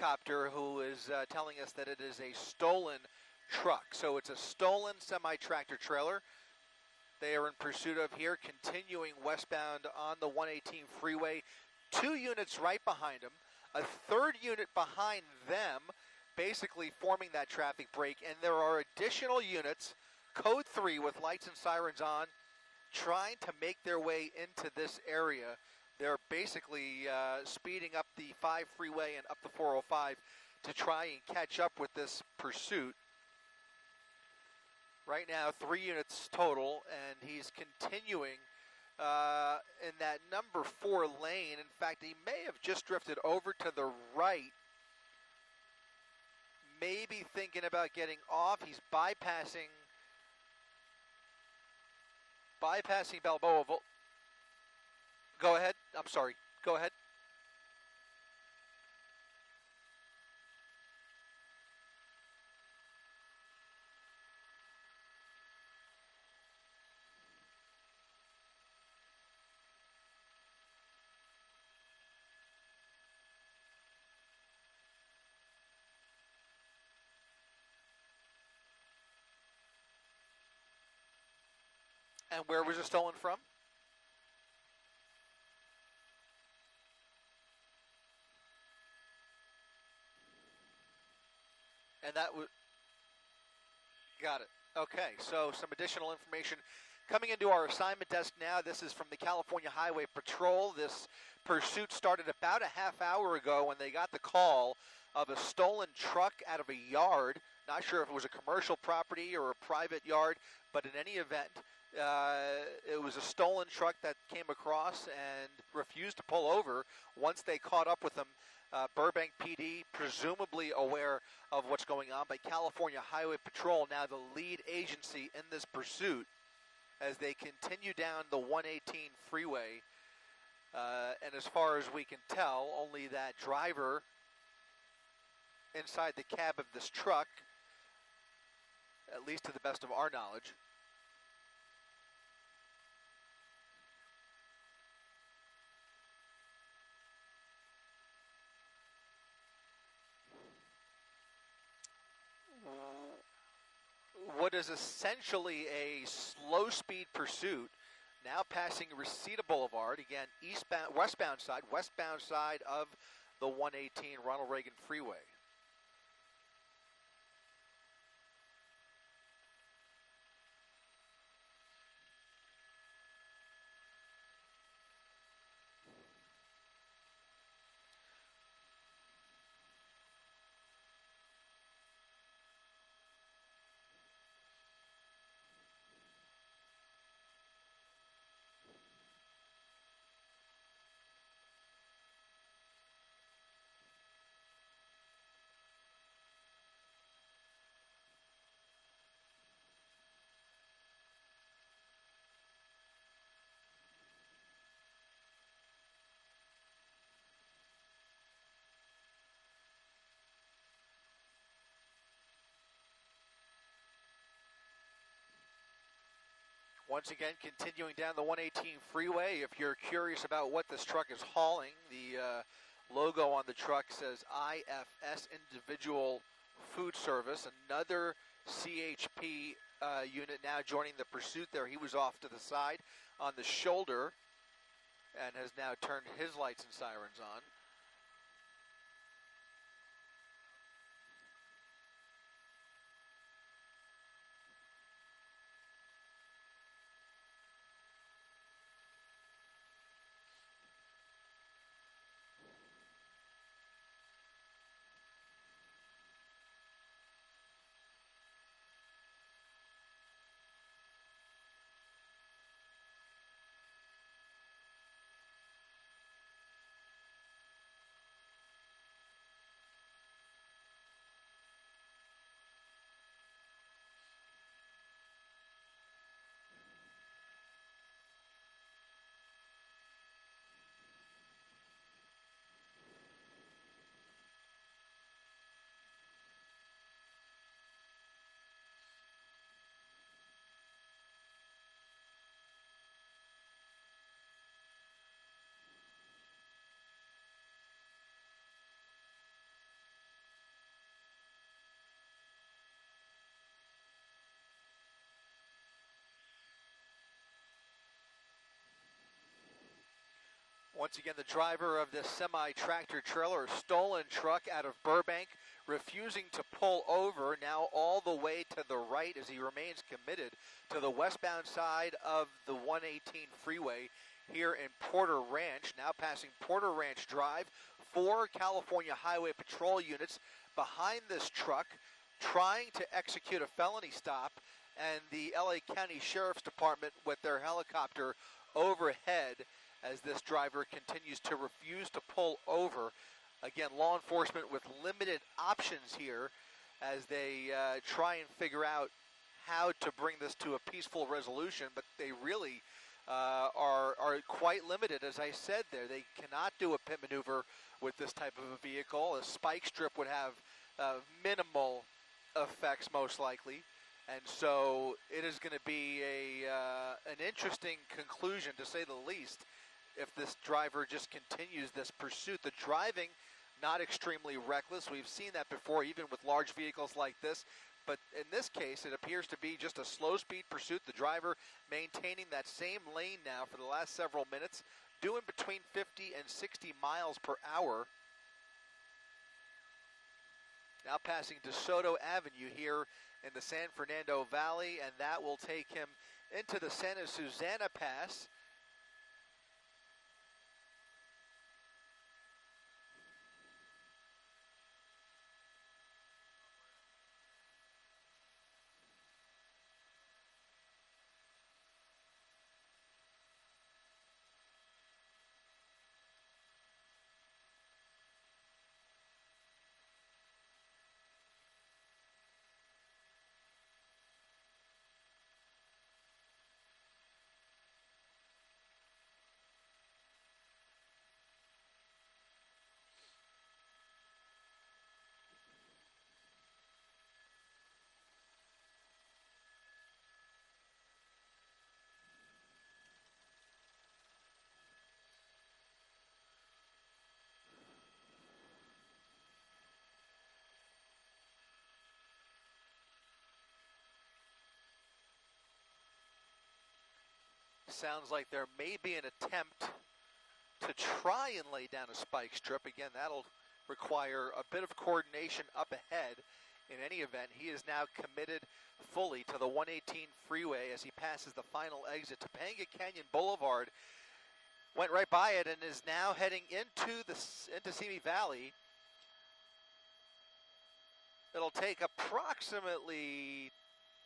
helicopter who is telling us that it is a stolen truck. So it's a stolen semi-tractor trailer they are in pursuit of here, continuing westbound on the 118 freeway. 2 units right behind them, a 3rd unit behind them, basically forming that traffic break, and there are additional units, code 3 with lights and sirens on, trying to make their way into this area. They're basically speeding up the 5 freeway and up the 405 to try and catch up with this pursuit. Right now, 3 units total, and he's continuing in that number 4 lane. In fact, he may have just drifted over to the right, maybe thinking about getting off. He's bypassing Balboa. Go ahead. I'm sorry. Go ahead. And where was it stolen from? And that was... Got it. Okay, so some additional information coming into our assignment desk now. This is from the California Highway Patrol. This pursuit started about a half hour ago when they got the call of a stolen truck out of a yard. Not sure if it was a commercial property or a private yard, but in any event, it was a stolen truck that came across and refused to pull over. Once they caught up with them, Burbank PD, presumably aware of what's going on, but California Highway Patrol, now the lead agency in this pursuit, as they continue down the 118 freeway. And as far as we can tell, only that driver inside the cab of this truck, at least to the best of our knowledge. What is essentially a slow-speed pursuit, now passing Reseda Boulevard, again, westbound side of the 118 Ronald Reagan Freeway. Once again, continuing down the 118 freeway, if you're curious about what this truck is hauling, the logo on the truck says IFS, Individual Food Service. Another CHP unit now joining the pursuit there. He was off to the side on the shoulder and has now turned his lights and sirens on. Once again, the driver of this semi-tractor trailer, stolen truck out of Burbank, refusing to pull over, now all the way to the right as he remains committed to the westbound side of the 118 freeway here in Porter Ranch, now passing Porter Ranch Drive. 4 California Highway Patrol units behind this truck trying to execute a felony stop, and the LA County Sheriff's Department with their helicopter overhead as this driver continues to refuse to pull over. Again, law enforcement with limited options here as they try and figure out how to bring this to a peaceful resolution, but they really are quite limited. As I said there, they cannot do a pit maneuver with this type of a vehicle. A spike strip would have minimal effects most likely, and so it is going to be an interesting conclusion, to say the least, if this driver just continues this pursuit. The driving, not extremely reckless. We've seen that before, even with large vehicles like this. But in this case, it appears to be just a slow-speed pursuit. The driver maintaining that same lane now for the last several minutes, doing between 50 and 60 miles per hour. Now passing DeSoto Avenue here in the San Fernando Valley, and that will take him into the Santa Susana Pass. Sounds like there may be an attempt to try and lay down a spike strip. Again, that'll require a bit of coordination up ahead. In any event, he is now committed fully to the 118 freeway as he passes the final exit. Topanga Canyon Boulevard, went right by it and is now heading into Simi Valley. It'll take approximately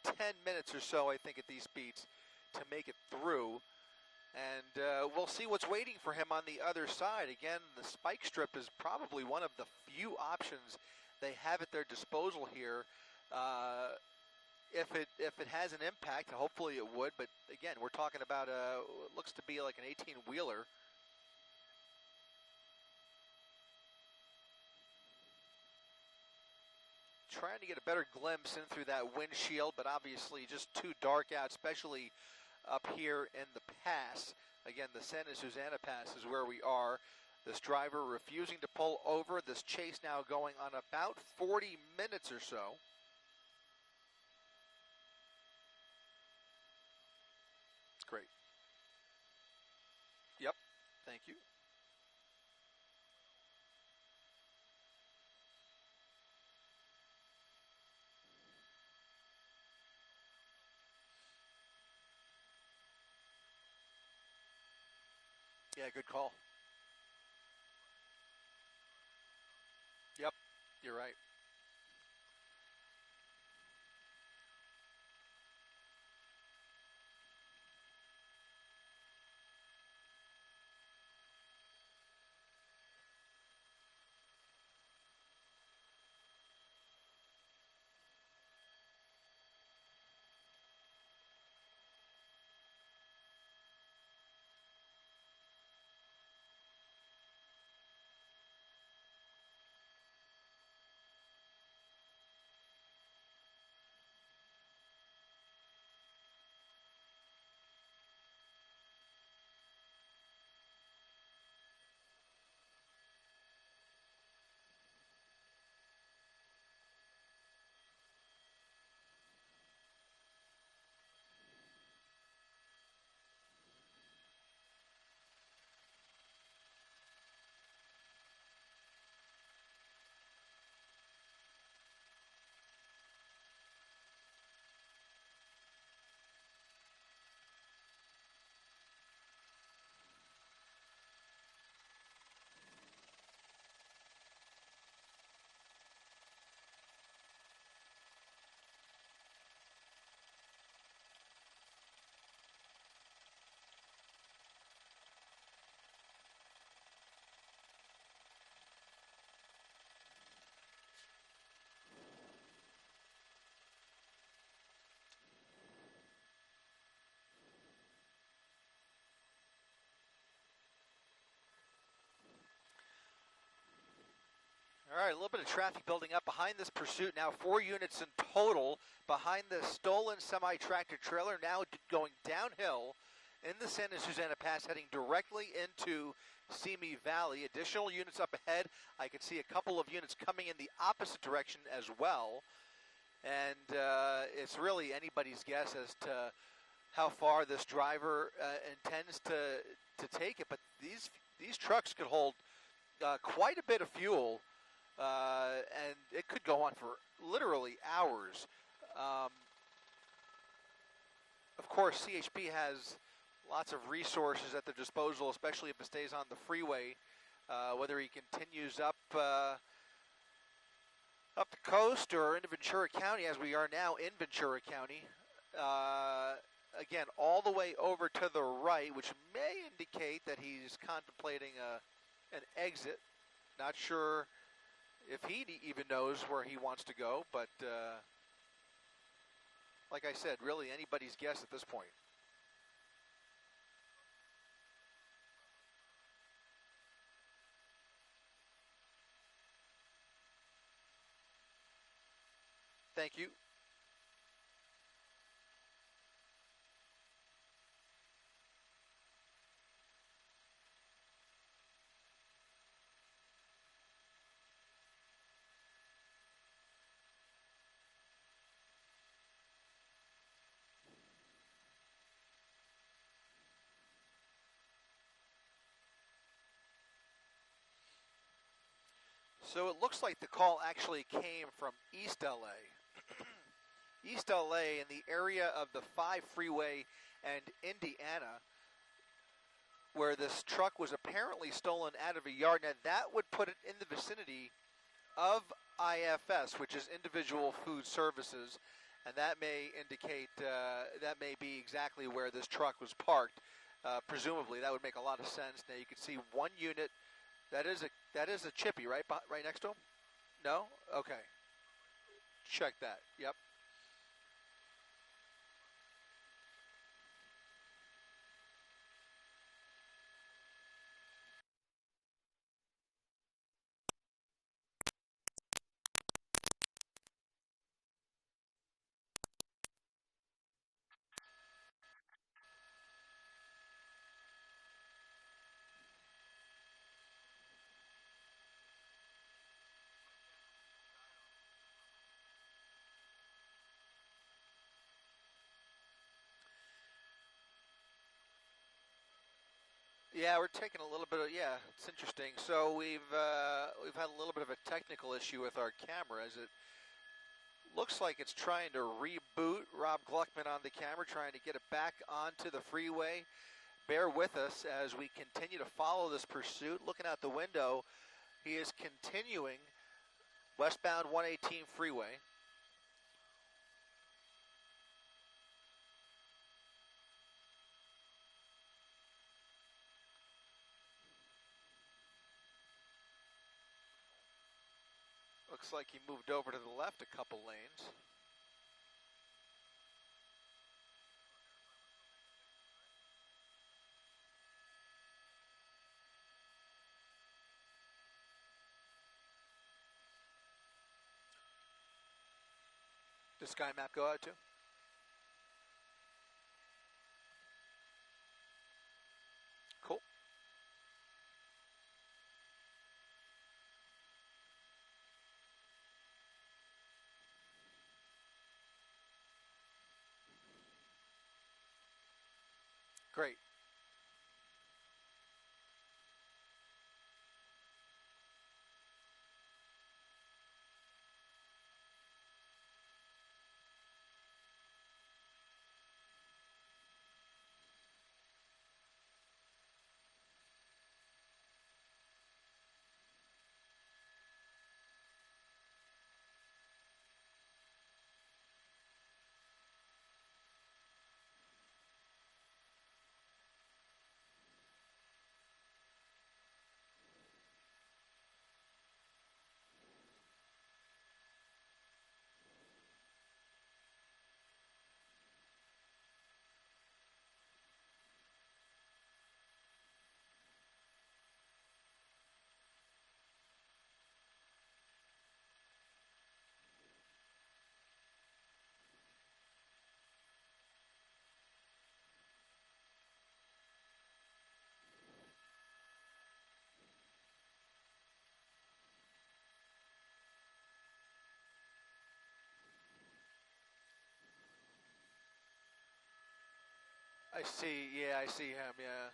10 minutes or so, I think, at these speeds to make it through, and we'll see what's waiting for him on the other side. Again, the spike strip is probably one of the few options they have at their disposal here. If it has an impact, hopefully it would, but again, we're talking about what looks to be like an 18-wheeler. Trying to get a better glimpse in through that windshield, but obviously just too dark out, especially up here in the pass. Again, the Santa Susana Pass is where we are. This driver refusing to pull over. This chase now going on about 40 minutes or so. It's great. Yep, thank you. Yeah, good call. Yep, you're right. All right, a little bit of traffic building up behind this pursuit. Now 4 units in total behind the stolen semi-tractor trailer, now going downhill in the Santa Susana Pass, heading directly into Simi Valley. Additional units up ahead. I can see a couple of units coming in the opposite direction as well. And it's really anybody's guess as to how far this driver intends to take it. But these trucks could hold quite a bit of fuel. And it could go on for literally hours. Of course, CHP has lots of resources at their disposal, especially if it stays on the freeway. Whether he continues up the coast or into Ventura County, as we are now in Ventura County. Again, all the way over to the right, which may indicate that he's contemplating an exit. Not sure if he even knows where he wants to go, but like I said, really anybody's guess at this point. Thank you. So it looks like the call actually came from East LA. East LA in the area of the 5 freeway and Indiana, where this truck was apparently stolen out of a yard. Now that would put it in the vicinity of IFS, which is Individual Food Services, and that may indicate, that may be exactly where this truck was parked. Presumably, that would make a lot of sense. Now you can see one unit. That is a chippy, right? Right next to him? No? Okay. Check that. Yep. Yeah, we're taking a little bit of, yeah, it's interesting. So we've had a little bit of a technical issue with our camera, as it looks like it's trying to reboot. Rob Gluckman on the camera, trying to get it back onto the freeway. Bear with us as we continue to follow this pursuit. Looking out the window, he is continuing westbound 118 freeway. Looks like he moved over to the left a couple lanes. Does Sky Map go out too? Cool. Great. I see, yeah, I see him, yeah.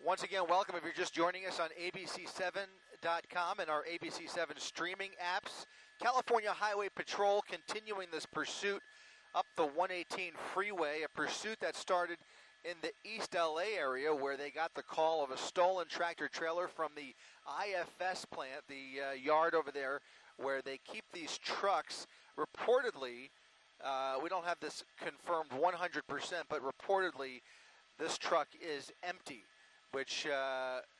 Once again, welcome if you're just joining us on abc7.com and our ABC7 streaming apps. California Highway Patrol continuing this pursuit up the 118 freeway, a pursuit that started in the East LA area where they got the call of a stolen tractor trailer from the IFS plant, the yard over there where they keep these trucks. Reportedly, we don't have this confirmed 100%, but reportedly this truck is empty, which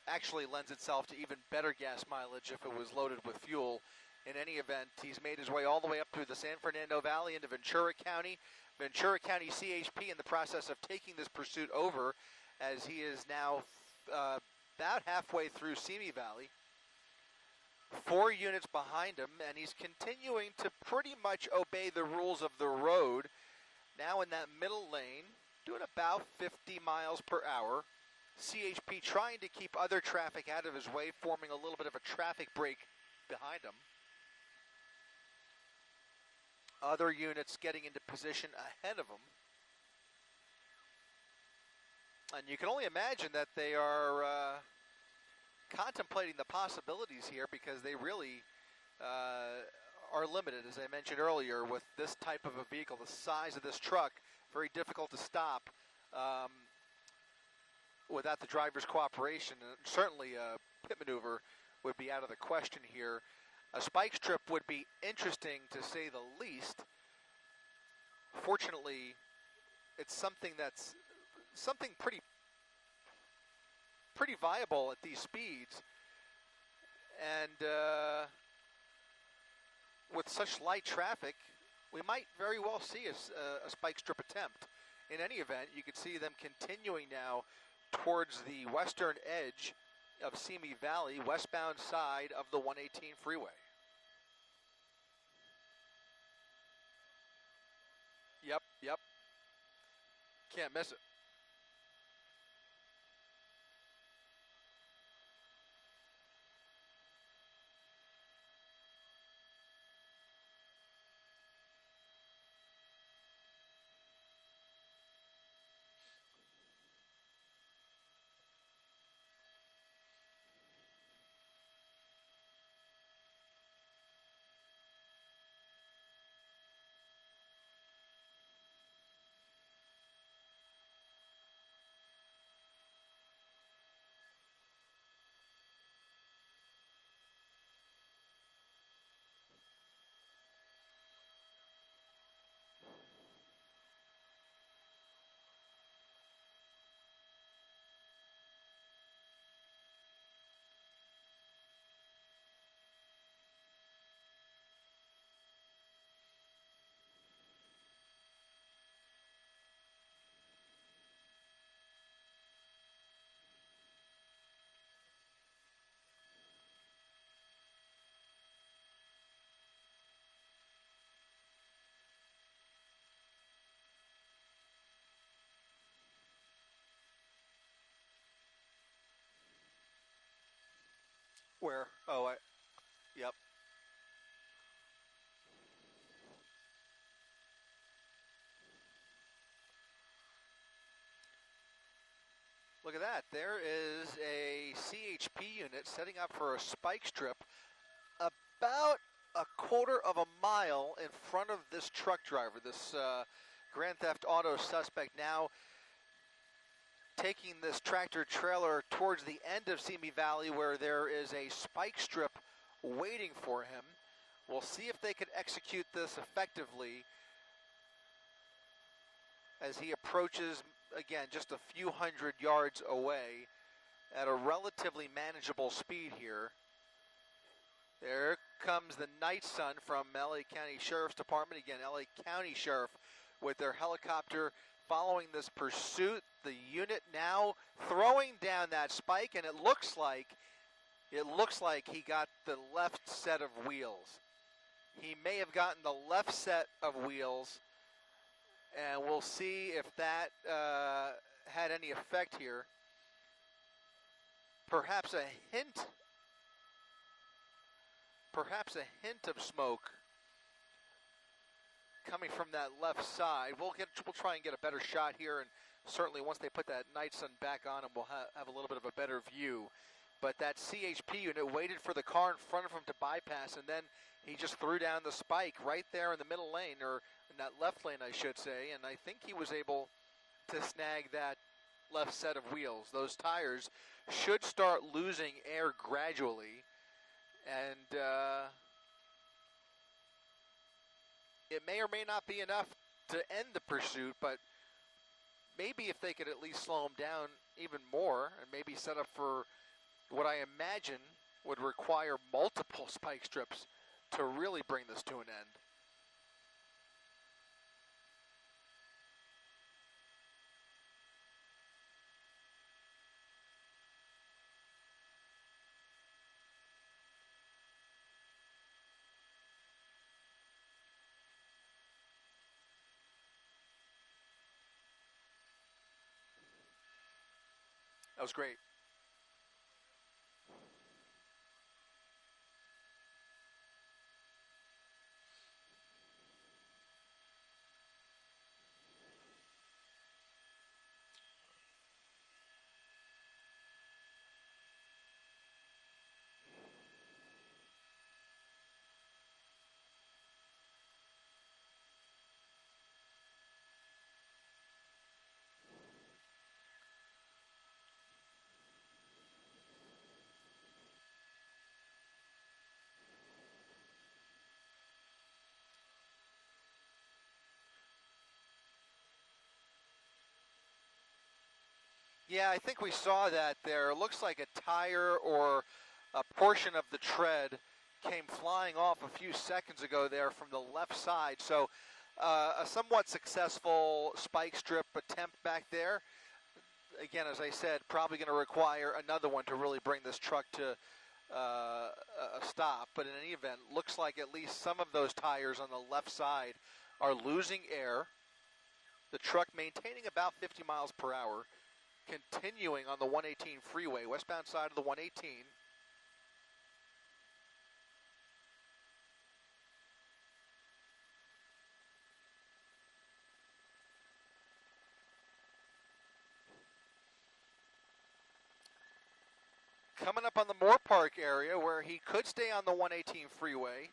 actually lends itself to even better gas mileage if it was loaded with fuel. In any event, he's made his way all the way up through the San Fernando Valley into Ventura County. Ventura County CHP in the process of taking this pursuit over, as he is now about halfway through Simi Valley. 4 units behind him, and he's continuing to pretty much obey the rules of the road. Now in that middle lane, doing about 50 miles per hour. CHP trying to keep other traffic out of his way, forming a little bit of a traffic break behind him. Other units getting into position ahead of him. And you can only imagine that they are contemplating the possibilities here, because they really are limited, as I mentioned earlier, with this type of a vehicle, the size of this truck, very difficult to stop without the driver's cooperation. And certainly a pit maneuver would be out of the question here. A spike strip would be interesting, to say the least. Fortunately, it's something that's pretty viable at these speeds, and with such light traffic, we might very well see a spike strip attempt. In any event, you can see them continuing now towards the western edge of Simi Valley, westbound side of the 118 freeway. Yep. Can't miss it. Where? Oh, yep. Look at that. There is a CHP unit setting up for a spike strip about a quarter of a mile in front of this truck driver, this Grand Theft Auto suspect, now taking this tractor trailer towards the end of Simi Valley, where there is a spike strip waiting for him. We'll see if they can execute this effectively as he approaches, again, just a few hundred yards away at a relatively manageable speed here. There comes the night sun from LA County Sheriff's Department. Again, LA County Sheriff with their helicopter following this pursuit. The unit now throwing down that spike, and it looks like he got the left set of wheels. He may have gotten the left set of wheels, and we'll see if that had any effect here. Perhaps a hint of smoke coming from that left side. We'll try and get a better shot here, and certainly once they put that night sun back on, and we'll have a little bit of a better view. But that CHP unit waited for the car in front of him to bypass, and then he just threw down the spike right there in the middle lane, or in that left lane, I should say, and I think he was able to snag that left set of wheels. Those tires should start losing air gradually, and it may or may not be enough to end the pursuit, but maybe if they could at least slow him down even more and maybe set up for what I imagine would require multiple spike strips to really bring this to an end. That was great. Yeah, I think we saw that there. It looks like a tire or a portion of the tread came flying off a few seconds ago there from the left side. So a somewhat successful spike strip attempt back there. Again, as I said, probably going to require another one to really bring this truck to a stop. But in any event, looks like at least some of those tires on the left side are losing air. The truck maintaining about 50 miles per hour. Continuing on the 118 freeway, westbound side of the 118. Coming up on the Moore Park area where he could stay on the 118 freeway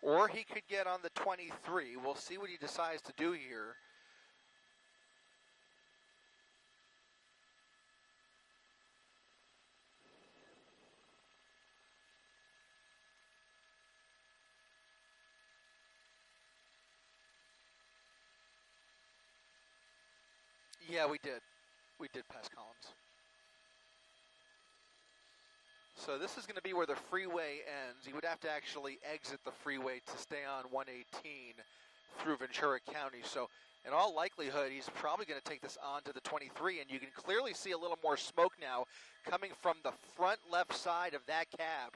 or he could get on the 23. We'll see what he decides to do here. Yeah, we did. We did pass Collins. So this is going to be where the freeway ends. He would have to actually exit the freeway to stay on 118 through Ventura County. So in all likelihood, he's probably going to take this on to the 23, and you can clearly see a little more smoke now coming from the front left side of that cab.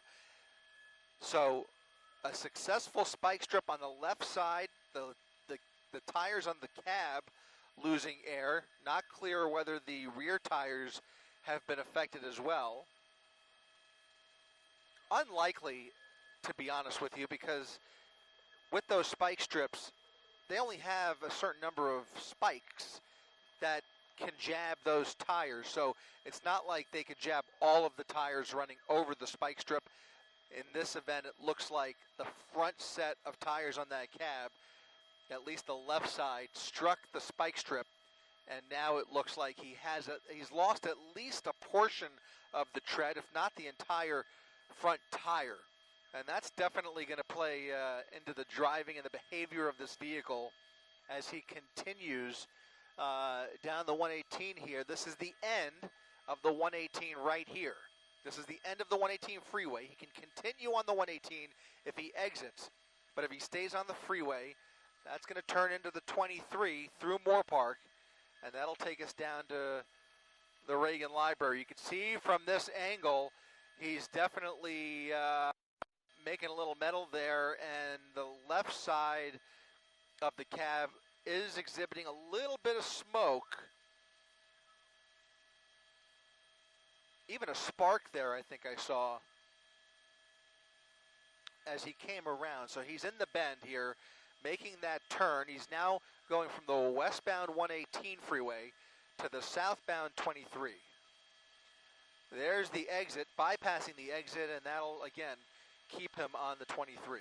So a successful spike strip on the left side, the tires on the cab losing air. Not clear whether the rear tires have been affected as well. Unlikely, to be honest with you, because with those spike strips, they only have a certain number of spikes that can jab those tires. So it's not like they could jab all of the tires running over the spike strip. In this event, it looks like the front set of tires on that cab, at least the left side, struck the spike strip, and now it looks like he's lost at least a portion of the tread, if not the entire front tire. And that's definitely going to play into the driving and the behavior of this vehicle as he continues down the 118 here. This is the end of the 118 right here. This is the end of the 118 freeway. He can continue on the 118 if he exits, but if he stays on the freeway, That's going to turn into the 23 through Moore Park, and that'll take us down to the Reagan Library. You can see from this angle, he's definitely making a little metal there, and the left side of the cab is exhibiting a little bit of smoke. Even a spark there, I think I saw, as he came around. So he's in the bend here, making that turn. He's now going from the westbound 118 freeway to the southbound 23. There's the exit, bypassing the exit, and that'll, again, keep him on the 23.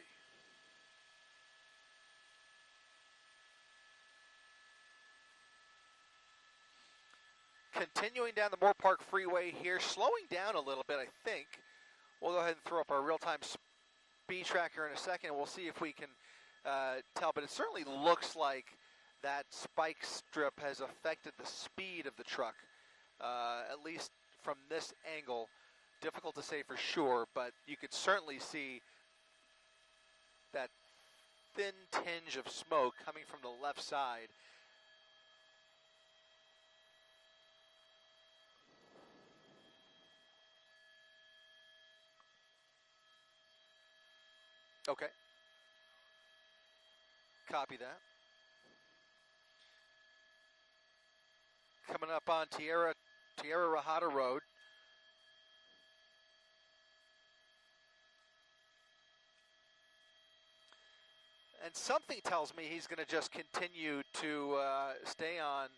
Continuing down the Moore Park Freeway here, slowing down a little bit, I think. We'll go ahead and throw up our real-time speed tracker in a second. We'll see if we can tell, but it certainly looks like that spike strip has affected the speed of the truck, at least from this angle. Difficult to say for sure, but you could certainly see that thin tinge of smoke coming from the left side. Okay. Copy that. Coming up on Tierra Rajada Road. And something tells me he's going to just continue to stay on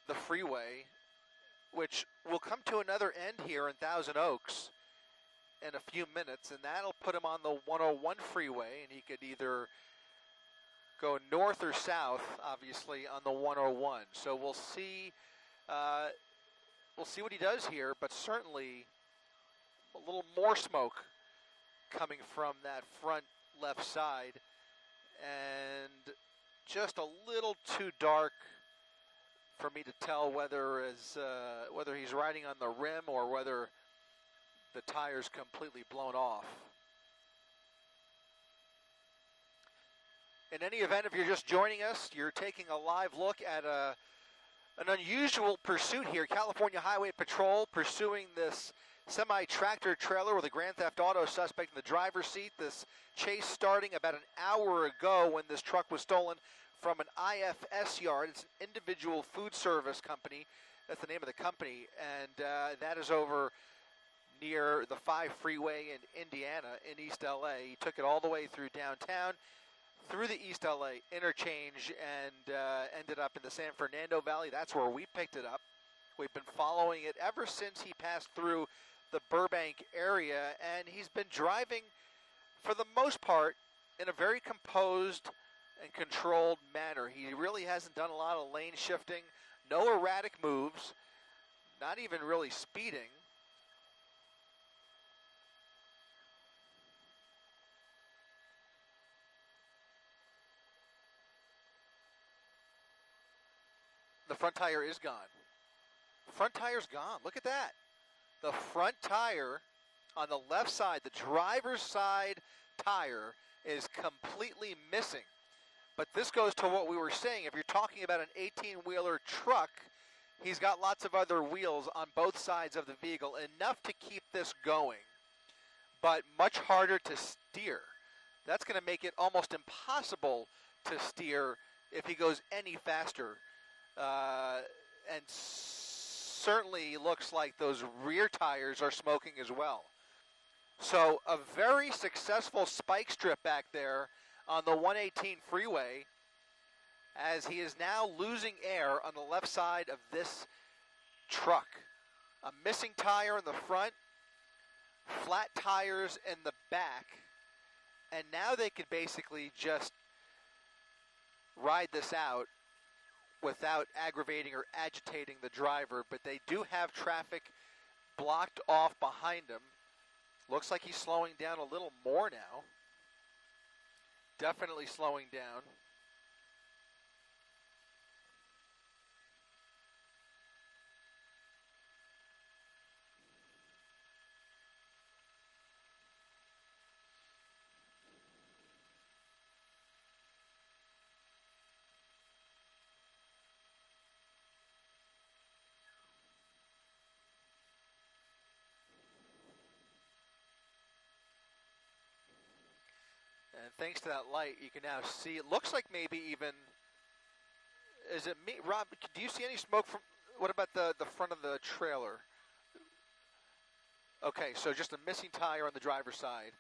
the freeway, which will come to another end here in Thousand Oaks in a few minutes, and that'll put him on the 101 freeway, and he could either go north or south, obviously, on the 101. So we'll see what he does here, but certainly a little more smoke coming from that front left side, and just a little too dark for me to tell whether he's riding on the rim or whether the tire's completely blown off. In any event, if you're just joining us, you're taking a live look at an unusual pursuit here. California Highway Patrol pursuing this semi-tractor trailer with a Grand Theft Auto suspect in the driver's seat. This chase starting about an hour ago when this truck was stolen from an IFS yard. It's an individual food service company. That's the name of the company. And that is over near the 5 freeway in Indiana, in East LA. He took it all the way through downtown, through the East LA interchange, and ended up in the San Fernando Valley. That's where we picked it up. We've been following it ever since he passed through the Burbank area, and he's been driving, for the most part, in a very composed and controlled manner. He really hasn't done a lot of lane shifting, no erratic moves, not even really speeding. The front tire is gone. Front tire's gone. Look at that. The front tire on the left side, the driver's side tire, is completely missing. But this goes to what we were saying. If you're talking about an 18-wheeler truck, he's got lots of other wheels on both sides of the vehicle, enough to keep this going, but much harder to steer. That's going to make it almost impossible to steer if he goes any faster. And certainly looks like those rear tires are smoking as well. So a very successful spike strip back there on the 118 freeway, as he is now losing air on the left side of this truck. A missing tire in the front, flat tires in the back, and now they could basically just ride this out without aggravating or agitating the driver, but they do have traffic blocked off behind him. Looks like he's slowing down a little more now. Definitely slowing down. And thanks to that light, you can now see, it looks like maybe even, is it me, Rob, do you see any smoke from, what about the front of the trailer? Okay, so just a missing tire on the driver's side.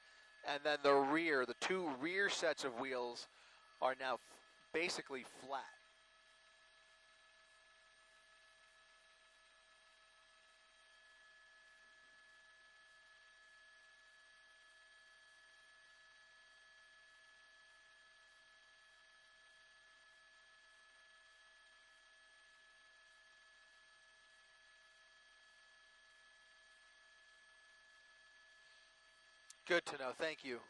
And then the rear, the two rear sets of wheels are now basically flat. Good to know. Thank you.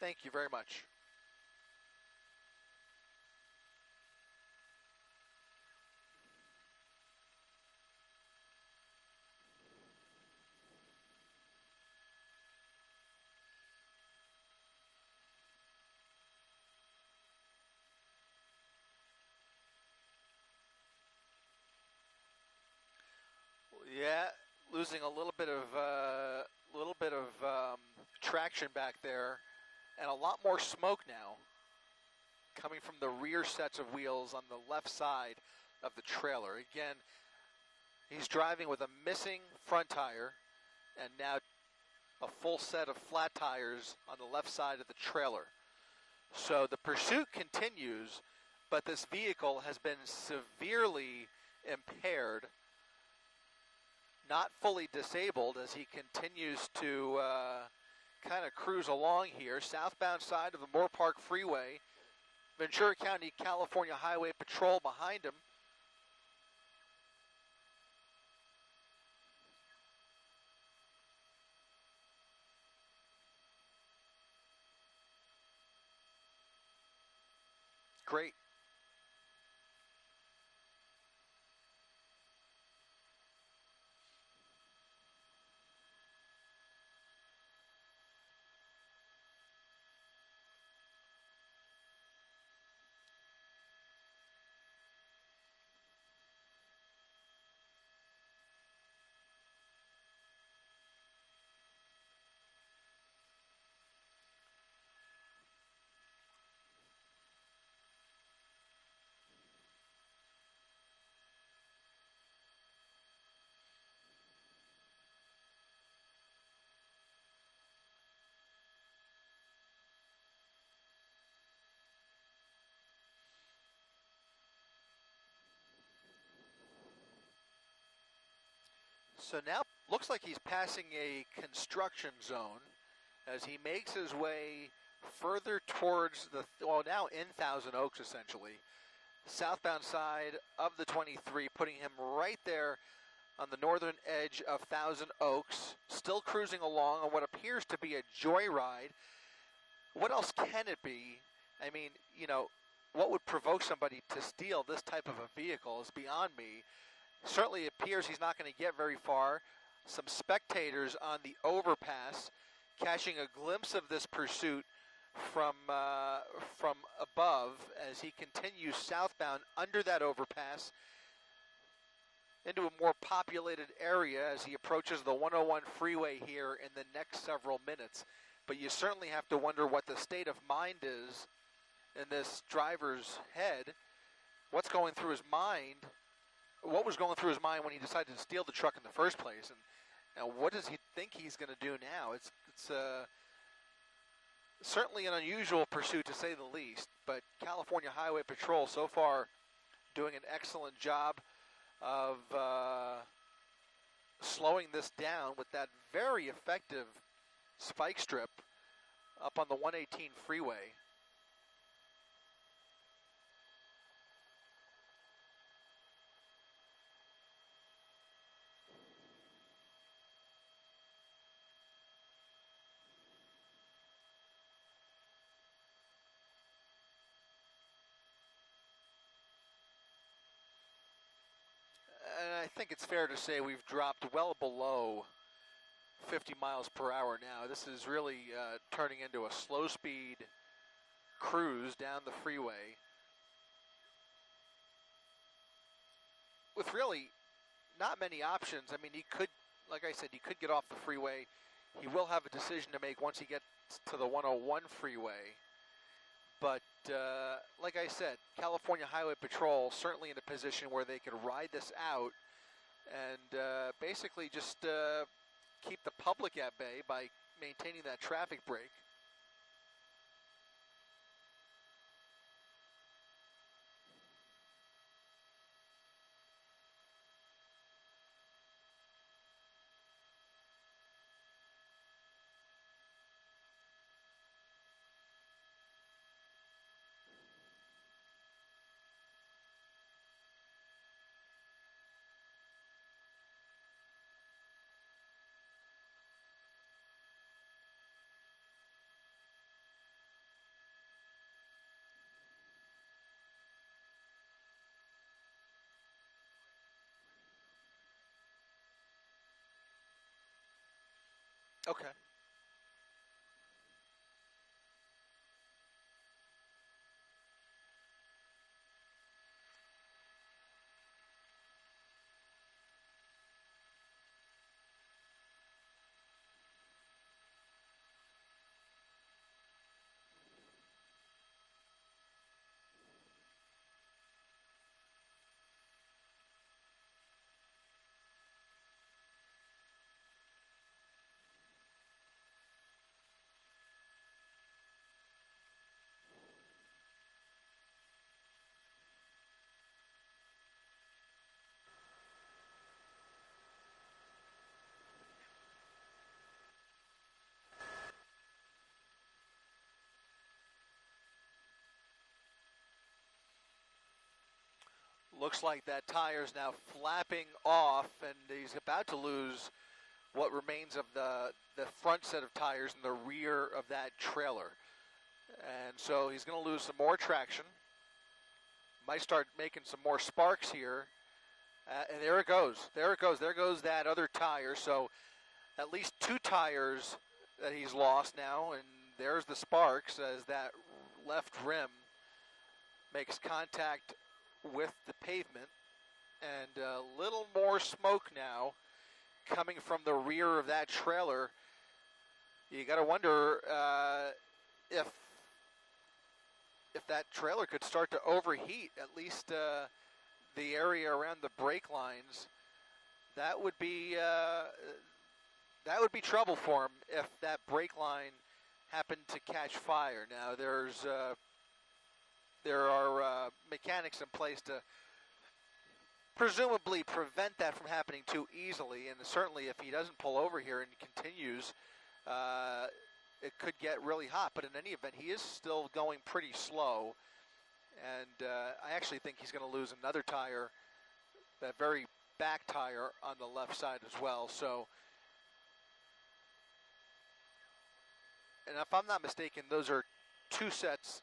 Thank you very much. Yeah, losing a little bit of traction back there, and a lot more smoke now coming from the rear sets of wheels on the left side of the trailer. Again, he's driving with a missing front tire and now a full set of flat tires on the left side of the trailer. So the pursuit continues, but this vehicle has been severely impaired, not fully disabled, as he continues to kind of cruise along here, southbound side of the Moore Park Freeway. Ventura County, California Highway Patrol behind him. Great. So now looks like he's passing a construction zone as he makes his way further towards the, well, now in Thousand Oaks essentially, southbound side of the 23, putting him right there on the northern edge of Thousand Oaks, still cruising along on what appears to be a joyride. What else can it be? I mean, you know, what would provoke somebody to steal this type of a vehicle is beyond me. Certainly appears he's not going to get very far. Some spectators on the overpass catching a glimpse of this pursuit from above as he continues southbound under that overpass into a more populated area as he approaches the 101 freeway here in the next several minutes. But you certainly have to wonder what the state of mind is in this driver's head. What's going through his mind? What was going through his mind when he decided to steal the truck in the first place, and what does he think he's going to do now? It's certainly an unusual pursuit to say the least, but California Highway Patrol so far doing an excellent job of slowing this down with that very effective spike strip up on the 118 freeway. And I think it's fair to say we've dropped well below 50 miles per hour now. This is really turning into a slow speed cruise down the freeway with really not many options. I mean, he could like I said, he could get off the freeway. He will have a decision to make once he gets to the 101 freeway. But like I said, California Highway Patrol certainly in a position where they could ride this out and basically just keep the public at bay by maintaining that traffic break. Okay. Looks like that tire's now flapping off, and he's about to lose what remains of the front set of tires in the rear of that trailer. And so he's going to lose some more traction. Might start making some more sparks here. And there it goes. There it goes. There goes that other tire. So at least 2 tires that he's lost now. And there's the sparks as that left rim makes contact with the pavement. And a little more smoke now coming from the rear of that trailer. You got to wonder if that trailer could start to overheat, at least the area around the brake lines. That would be trouble for him if that brake line happened to catch fire. Now there are mechanics in place to presumably prevent that from happening too easily, and certainly if he doesn't pull over here and continues, it could get really hot. But in any event, he is still going pretty slow, and I actually think he's going to lose another tire, that very back tire on the left side as well. So, and if I'm not mistaken, those are 2 sets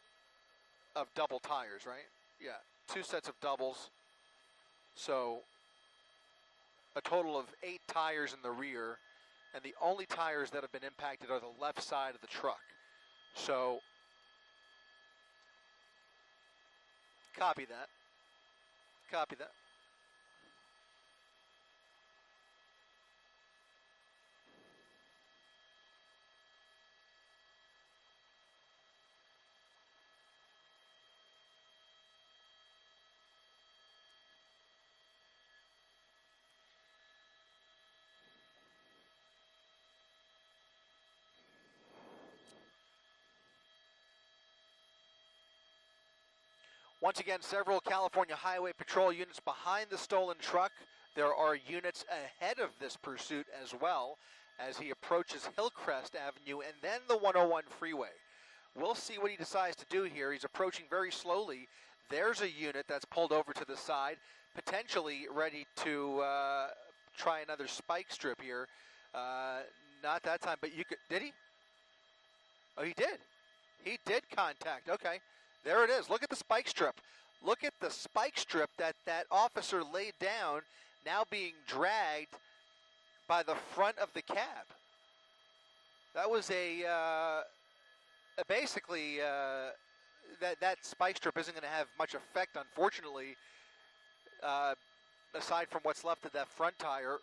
of double tires, right? Yeah, 2 sets of doubles. So a total of 8 tires in the rear, and the only tires that have been impacted are the left side of the truck. So copy that. Copy that. Once again, several California Highway Patrol units behind the stolen truck. There are units ahead of this pursuit as well as he approaches Hillcrest Avenue and then the 101 freeway. We'll see what he decides to do here. He's approaching very slowly. There's a unit that's pulled over to the side, potentially ready to try another spike strip here. Not that time, but you could. Did he? Oh, he did. He did contact. Okay. There it is. Look at the spike strip. Look at the spike strip that officer laid down, now being dragged by the front of the cab. That was basically that spike strip isn't going to have much effect, unfortunately, aside from what's left of that front tire.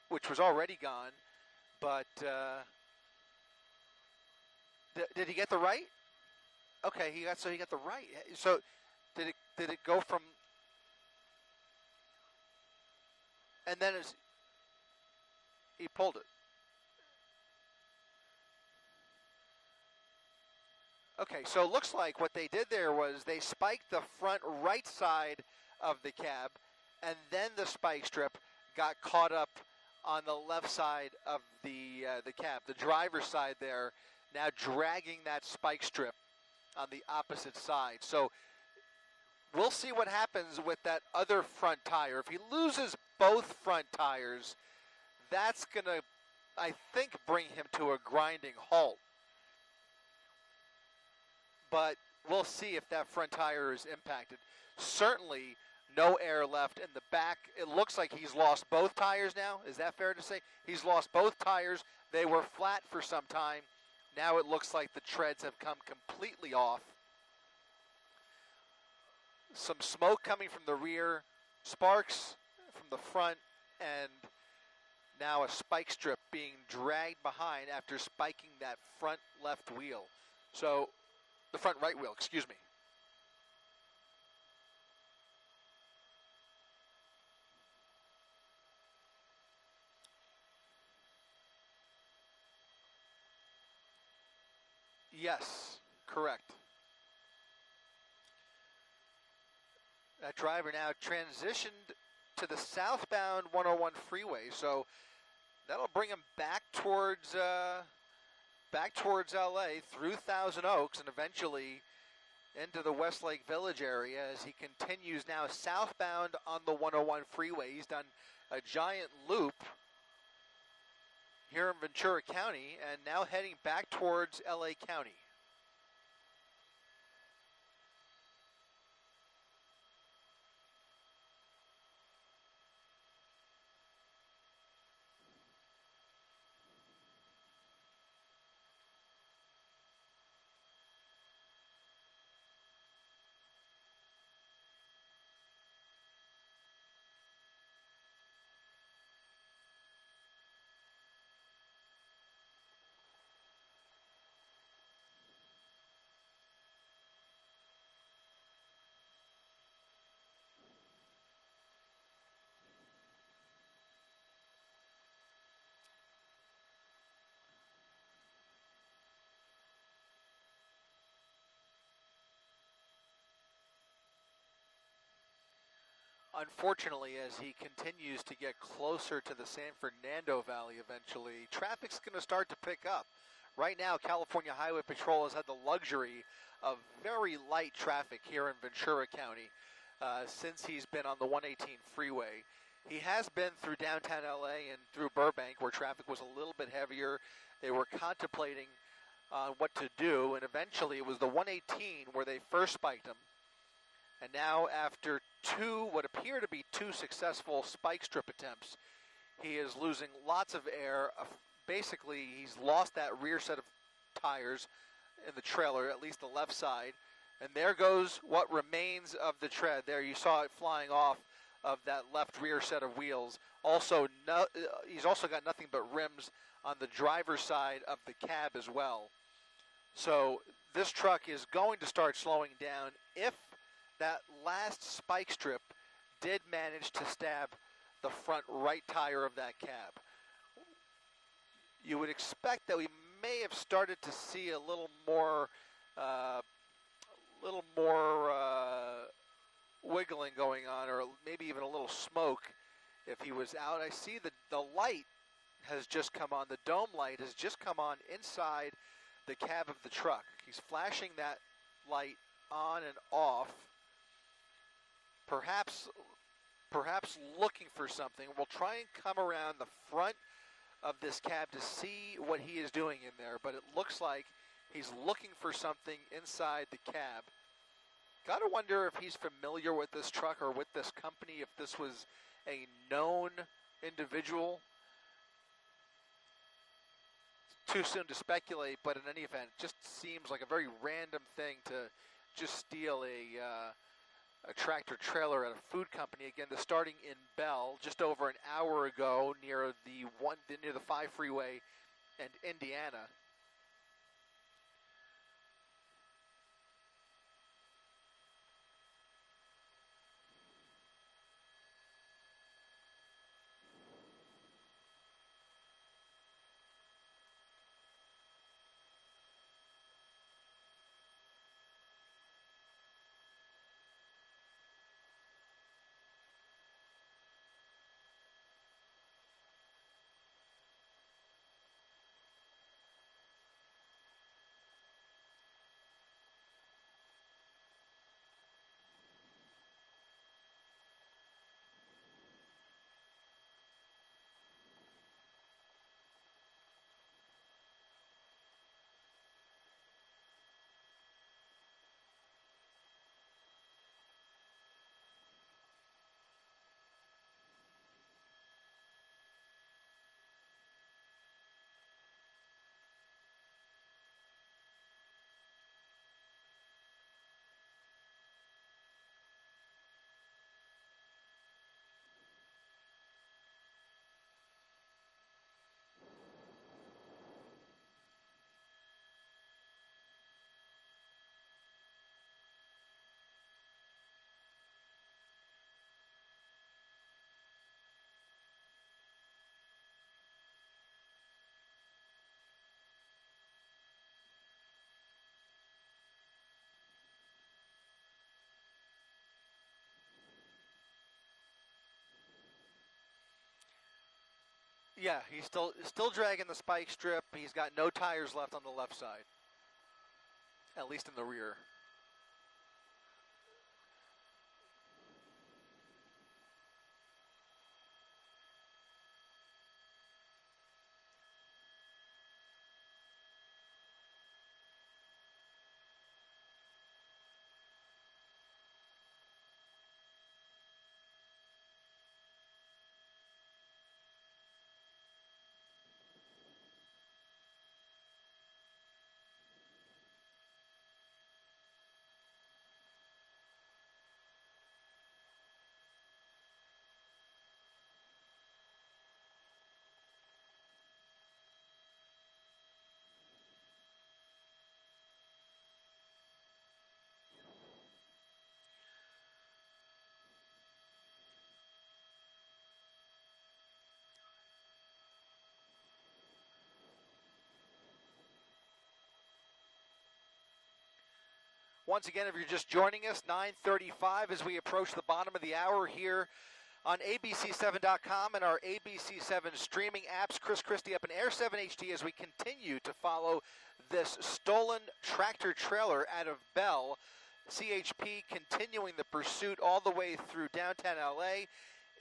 which was already gone. But did he get the right? Okay, he got the right. So did it go from? And then he pulled it. Okay, so it looks like what they did there was they spiked the front right side of the cab, and then the spike strip got caught up on the left side of the cab, the driver's side there, now dragging that spike strip on the opposite side. So we'll see what happens with that other front tire. If he loses both front tires, that's going to, I think, bring him to a grinding halt. But we'll see if that front tire is impacted. Certainly no air left in the back. It looks like he's lost both tires now. Is that fair to say? He's lost both tires. They were flat for some time. Now it looks like the treads have come completely off. Some smoke coming from the rear, sparks from the front, and now a spike strip being dragged behind after spiking that front left wheel. So, the front right wheel, excuse me. Yes, correct. That driver now transitioned to the southbound 101 freeway, so that'll bring him back towards LA through Thousand Oaks and eventually into the Westlake Village area as he continues now southbound on the 101 freeway. He's done a giant loop here in Ventura County and now heading back towards LA County. Unfortunately, as he continues to get closer to the San Fernando Valley eventually, traffic's going to start to pick up. Right now, California Highway Patrol has had the luxury of very light traffic here in Ventura County since he's been on the 118 freeway. He has been through downtown LA and through Burbank where traffic was a little bit heavier. They were contemplating what to do, and eventually it was the 118 where they first spiked him. And now after what appear to be two successful spike strip attempts, he is losing lots of air. Basically, he's lost that rear set of tires in the trailer, at least the left side. And there goes what remains of the tread. There you saw it flying off of that left rear set of wheels. Also, he's also got nothing but rims on the driver's side of the cab as well. So this truck is going to start slowing down if that last spike strip did manage to stab the front right tire of that cab. You would expect that we may have started to see a little more wiggling going on, or maybe even a little smoke if he was out. I see the light has just come on. The dome light has just come on inside the cab of the truck. He's flashing that light on and off. Perhaps looking for something. We'll try and come around the front of this cab to see what he is doing in there, but it looks like he's looking for something inside the cab. Gotta wonder if he's familiar with this truck or with this company, if this was a known individual. It's too soon to speculate, but in any event, it just seems like a very random thing to just steal a a tractor trailer at a food company. Again, they're starting in Bell just over an hour ago near the 5 freeway and Indiana. Yeah, he's still dragging the spike strip. He's got no tires left on the left side, at least in the rear. Once again, if you're just joining us, 9:35 as we approach the bottom of the hour here on ABC7.com and our ABC7 streaming apps. Chris Christie up in Air 7 HD as we continue to follow this stolen tractor trailer out of Bell. CHP continuing the pursuit all the way through downtown LA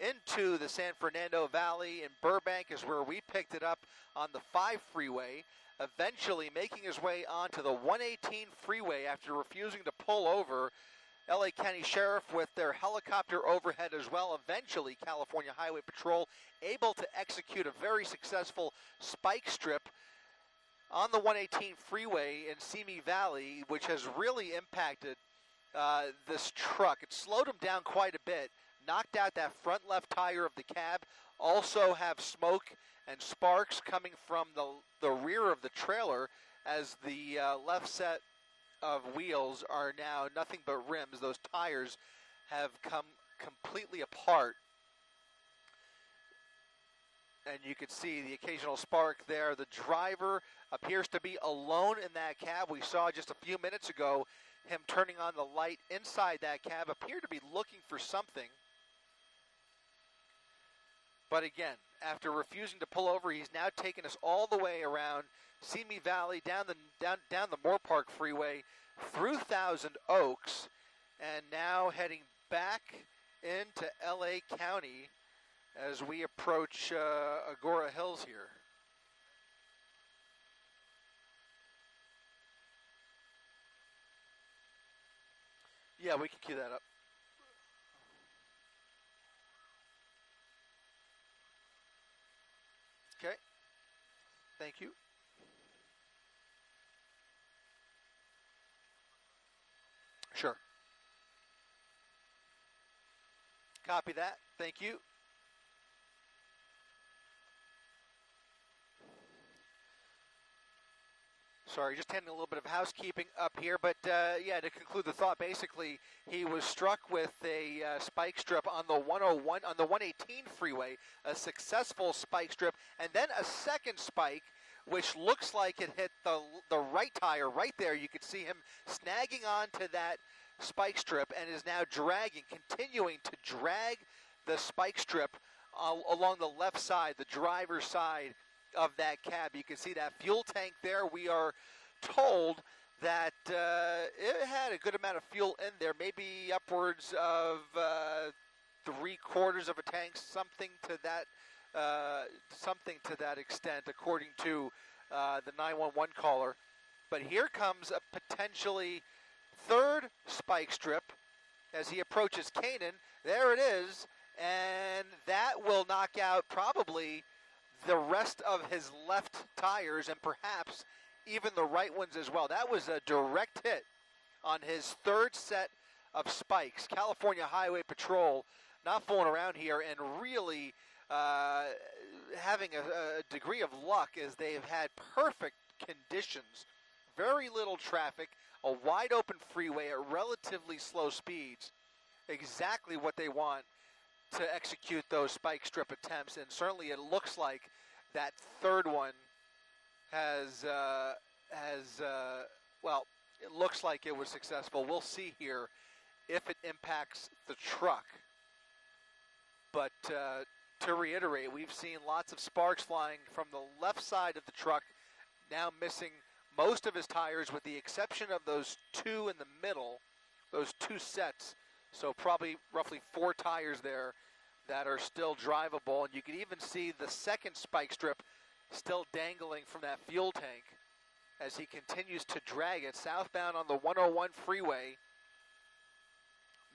into the San Fernando Valley, and Burbank is where we picked it up on the 5 freeway, eventually making his way onto the 118 freeway after refusing to pull over. LA County Sheriff with their helicopter overhead as well. Eventually, California Highway Patrol able to execute a very successful spike strip on the 118 freeway in Simi Valley, which has really impacted this truck. It slowed him down quite a bit, knocked out that front left tire of the cab. Also have smoke and sparks coming from the rear of the trailer as the left set of wheels are now nothing but rims. Those tires have come completely apart. And you can see the occasional spark there. The driver appears to be alone in that cab. We saw just a few minutes ago him turning on the light inside that cab, appeared to be looking for something. But again, after refusing to pull over, he's now taken us all the way around Simi Valley, down the Moore Park Freeway, through Thousand Oaks, and now heading back into LA County as we approach Agora Hills here. Yeah, we can cue that up. Okay. Thank you. Sure. Copy that. Thank you. Sorry, just handing a little bit of housekeeping up here, but yeah, to conclude the thought, basically, he was struck with a spike strip on the 101, on the 118 freeway, a successful spike strip, and then a second spike, which looks like it hit the right tire right there. You could see him snagging onto that spike strip and is now dragging, continuing to drag the spike strip along the left side, the driver's side of that cab. You can see that fuel tank there. We are told that it had a good amount of fuel in there, maybe upwards of 3/4 of a tank, something to that extent, according to the 911 caller. But here comes a potentially third spike strip as he approaches Canaan. There it is, and that will knock out probably the rest of his left tires and perhaps even the right ones as well. That was a direct hit on his third set of spikes. California Highway Patrol not fooling around here and really having a degree of luck as they've had perfect conditions, very little traffic, a wide open freeway at relatively slow speeds, exactly what they want to execute those spike strip attempts. And certainly it looks like that third one well, it looks like it was successful. We'll see here if it impacts the truck. But to reiterate, we've seen lots of sparks flying from the left side of the truck, now missing most of his tires with the exception of those two in the middle, those two sets. So probably roughly 4 tires there that are still drivable. And you can even see the second spike strip still dangling from that fuel tank as he continues to drag it southbound on the 101 freeway.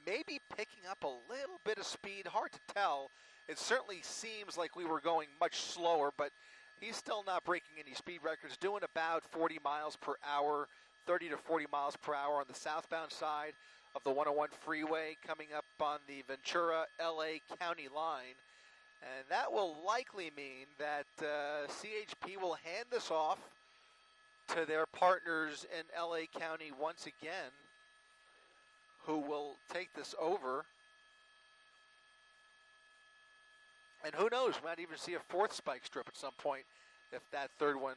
Maybe picking up a little bit of speed, hard to tell. It certainly seems like we were going much slower, but he's still not breaking any speed records, doing about 40 miles per hour, 30 to 40 miles per hour on the southbound side of the 101 freeway, coming up on the Ventura LA County line. And that will likely mean that CHP will hand this off to their partners in LA County once again, who will take this over. And who knows, we might even see a fourth spike strip at some point if that third one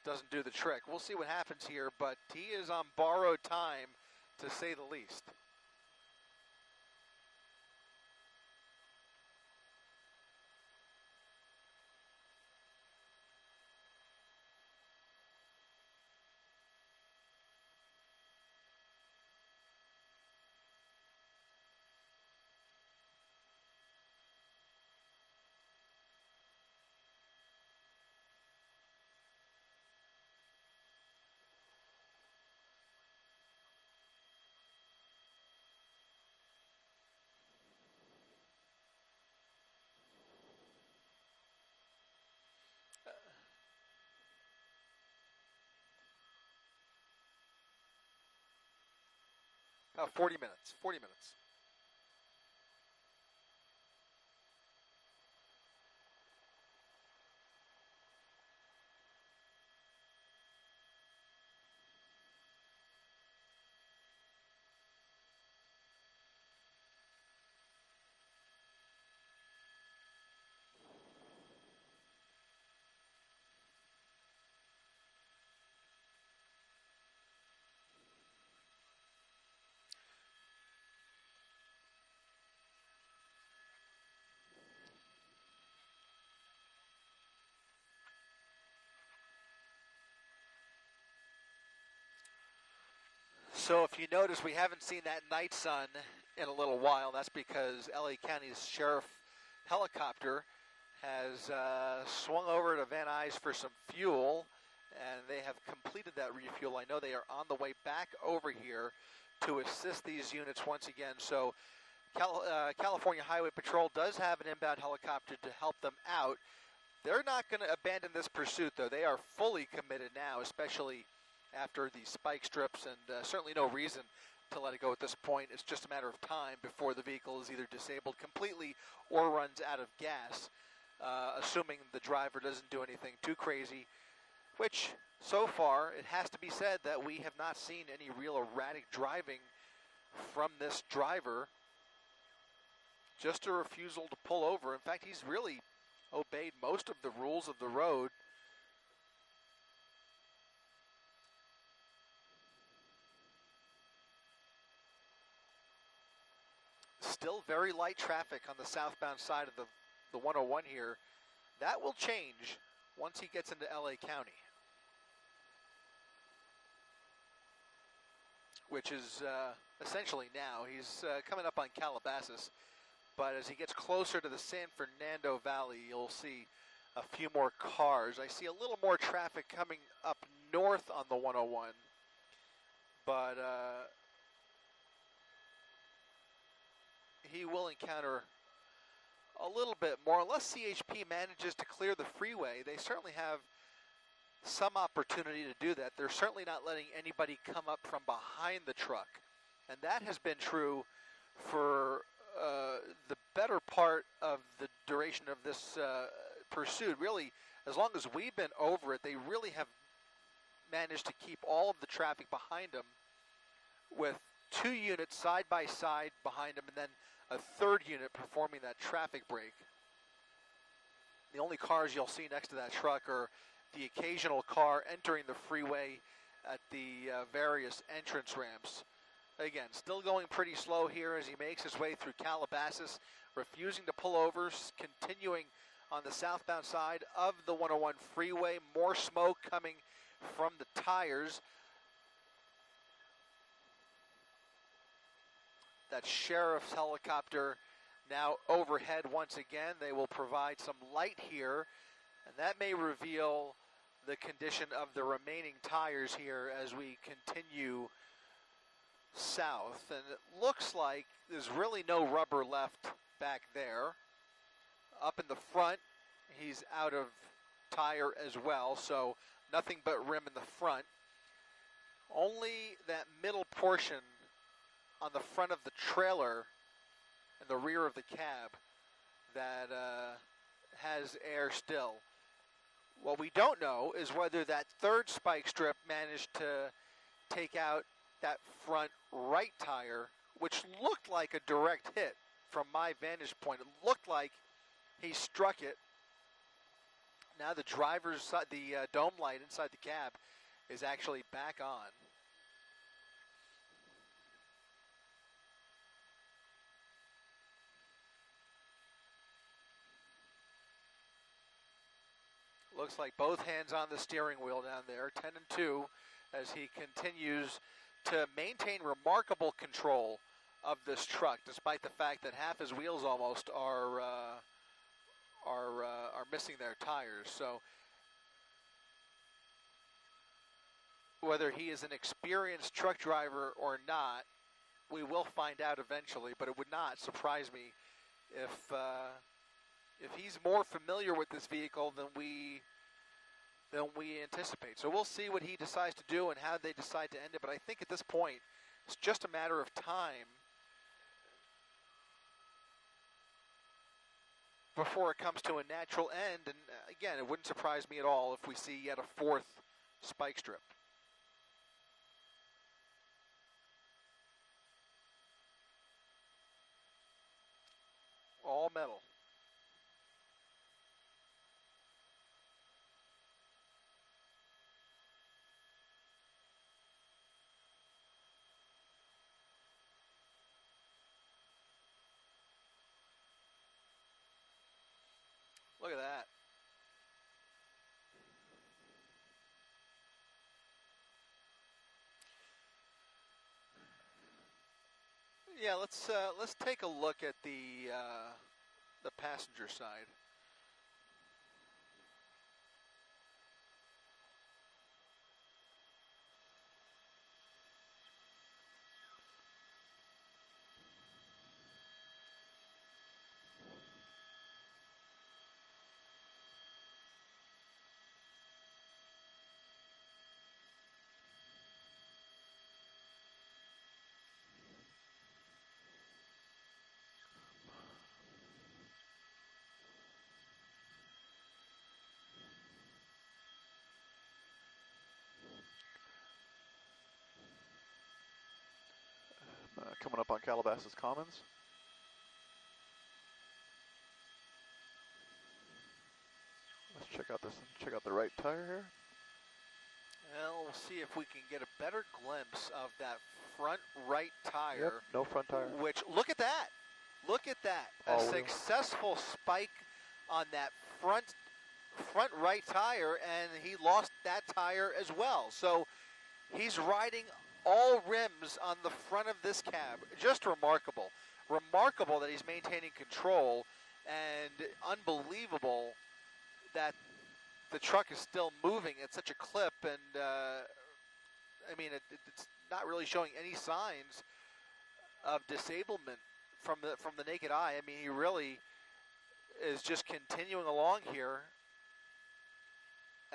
doesn't do the trick. We'll see what happens here, but he is on borrowed time, to say the least. About 40 minutes. 40 minutes. So if you notice, we haven't seen that night sun in a little while. That's because LA County's sheriff helicopter has swung over to Van Nuys for some fuel, and they have completed that refuel. I know they are on the way back over here to assist these units once again. So California Highway Patrol does have an inbound helicopter to help them out. They're not going to abandon this pursuit, though. They are fully committed now, especially after these spike strips, and certainly no reason to let it go at this point. It's just a matter of time before the vehicle is either disabled completely or runs out of gas, assuming the driver doesn't do anything too crazy, which so far it has to be said that we have not seen any real erratic driving from this driver. Just a refusal to pull over. In fact, he's really obeyed most of the rules of the road. Still very light traffic on the southbound side of the 101 here. That will change once he gets into LA County, which is essentially now. He's coming up on Calabasas, but as he gets closer to the San Fernando Valley, you'll see a few more cars. I see a little more traffic coming up north on the 101, but he will encounter a little bit more. Unless CHP manages to clear the freeway, they certainly have some opportunity to do that. They're certainly not letting anybody come up from behind the truck, and that has been true for the better part of the duration of this pursuit. Really, as long as we've been over it, they really have managed to keep all of the traffic behind them, with 2 units side by side behind them, and then a 3rd unit performing that traffic break. The only cars you'll see next to that truck are the occasional car entering the freeway at the various entrance ramps. Again, still going pretty slow here as he makes his way through Calabasas, refusing to pull over, continuing on the southbound side of the 101 freeway. More smoke coming from the tires. That sheriff's helicopter now overhead once again. They will provide some light here, and that may reveal the condition of the remaining tires here as we continue south. And it looks like there's really no rubber left back there. Up in the front, he's out of tire as well, so nothing but rim in the front. Only that middle portion on the front of the trailer and the rear of the cab that has air still. What we don't know is whether that 3rd spike strip managed to take out that front right tire, which looked like a direct hit from my vantage point. It looked like he struck it. Now the driver's side, the dome light inside the cab is actually back on. Looks like both hands on the steering wheel down there, 10-2, as he continues to maintain remarkable control of this truck, despite the fact that half his wheels almost are missing their tires. So whether he is an experienced truck driver or not, we will find out eventually. But it would not surprise me if he's more familiar with this vehicle than we anticipate. So we'll see what he decides to do and how they decide to end it. But I think at this point, it's just a matter of time before it comes to a natural end. And again, it wouldn't surprise me at all if we see yet a 4th spike strip. All metal. Look at that. Yeah, let's take a look at the passenger side. coming up on Calabasas Commons. Let's check out this. Check out the right tire here. Well, we'll see if we can get a better glimpse of that front right tire. Yep, no front tire. Which, look at that. Look at that. A successful spike on that front right tire, and he lost that tire as well. So he's riding all rims on the front of this cab. Just remarkable. Remarkable that he's maintaining control, and unbelievable that the truck is still moving at such a clip. And I mean, it's not really showing any signs of disablement from the naked eye. I mean, he really is just continuing along here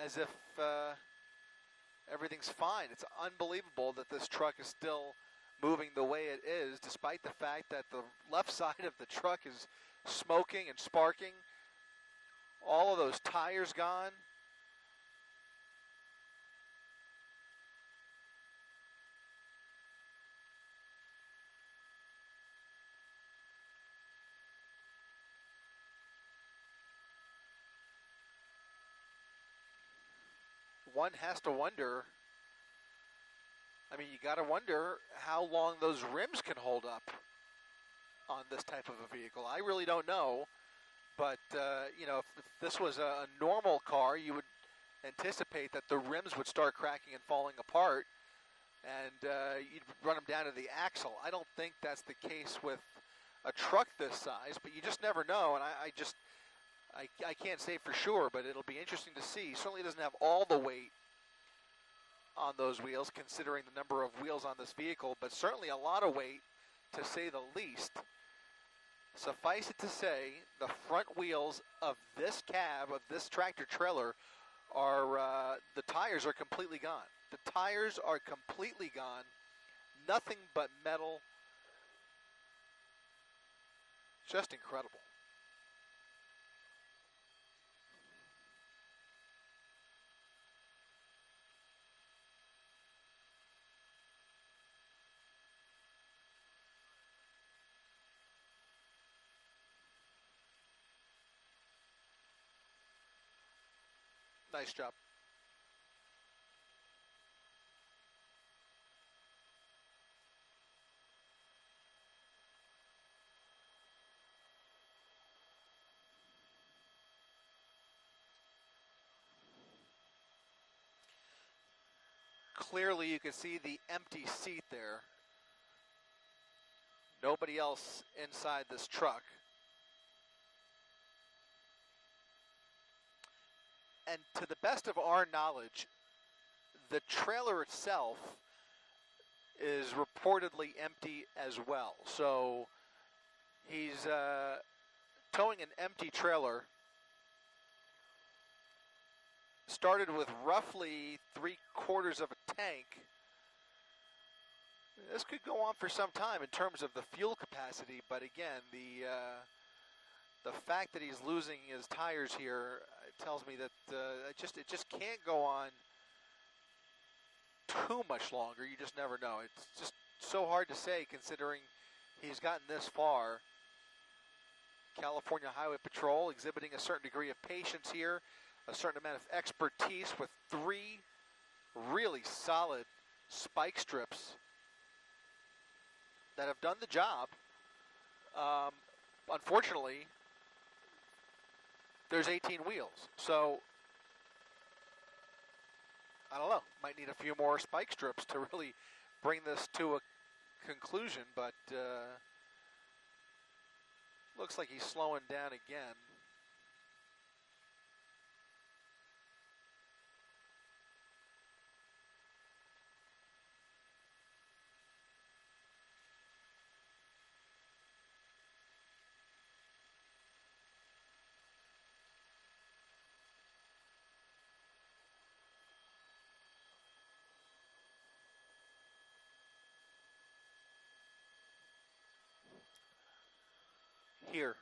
as if everything's fine. It's unbelievable that this truck is still moving the way it is, despite the fact that the left side of the truck is smoking and sparking. All of those tires gone. One has to wonder, I mean, you got to wonder how long those rims can hold up on this type of a vehicle. I really don't know, but, you know, if this was a normal car, you would anticipate that the rims would start cracking and falling apart, and you'd run them down to the axle. I don't think that's the case with a truck this size, but you just never know, and I can't say for sure, but it'll be interesting to see. Certainly doesn't have all the weight on those wheels, considering the number of wheels on this vehicle, but certainly a lot of weight, to say the least. Suffice it to say, the front wheels of this cab, of this tractor trailer, are, the tires are completely gone. The tires are completely gone. Nothing but metal. Just incredible. Nice job. Clearly you can see the empty seat there. Nobody else inside this truck. And to the best of our knowledge, the trailer itself is reportedly empty as well. So he's towing an empty trailer. Started with roughly 3/4 of a tank. This could go on for some time in terms of the fuel capacity, but again, the fact that he's losing his tires here tells me that it just can't go on too much longer. You just never know. It's just so hard to say, considering he's gotten this far. California Highway Patrol exhibiting a certain degree of patience here, a certain amount of expertise with 3 really solid spike strips that have done the job. Unfortunately, there's 18 wheels, so I don't know. Might need a few more spike strips to really bring this to a conclusion, but looks like he's slowing down again. Here.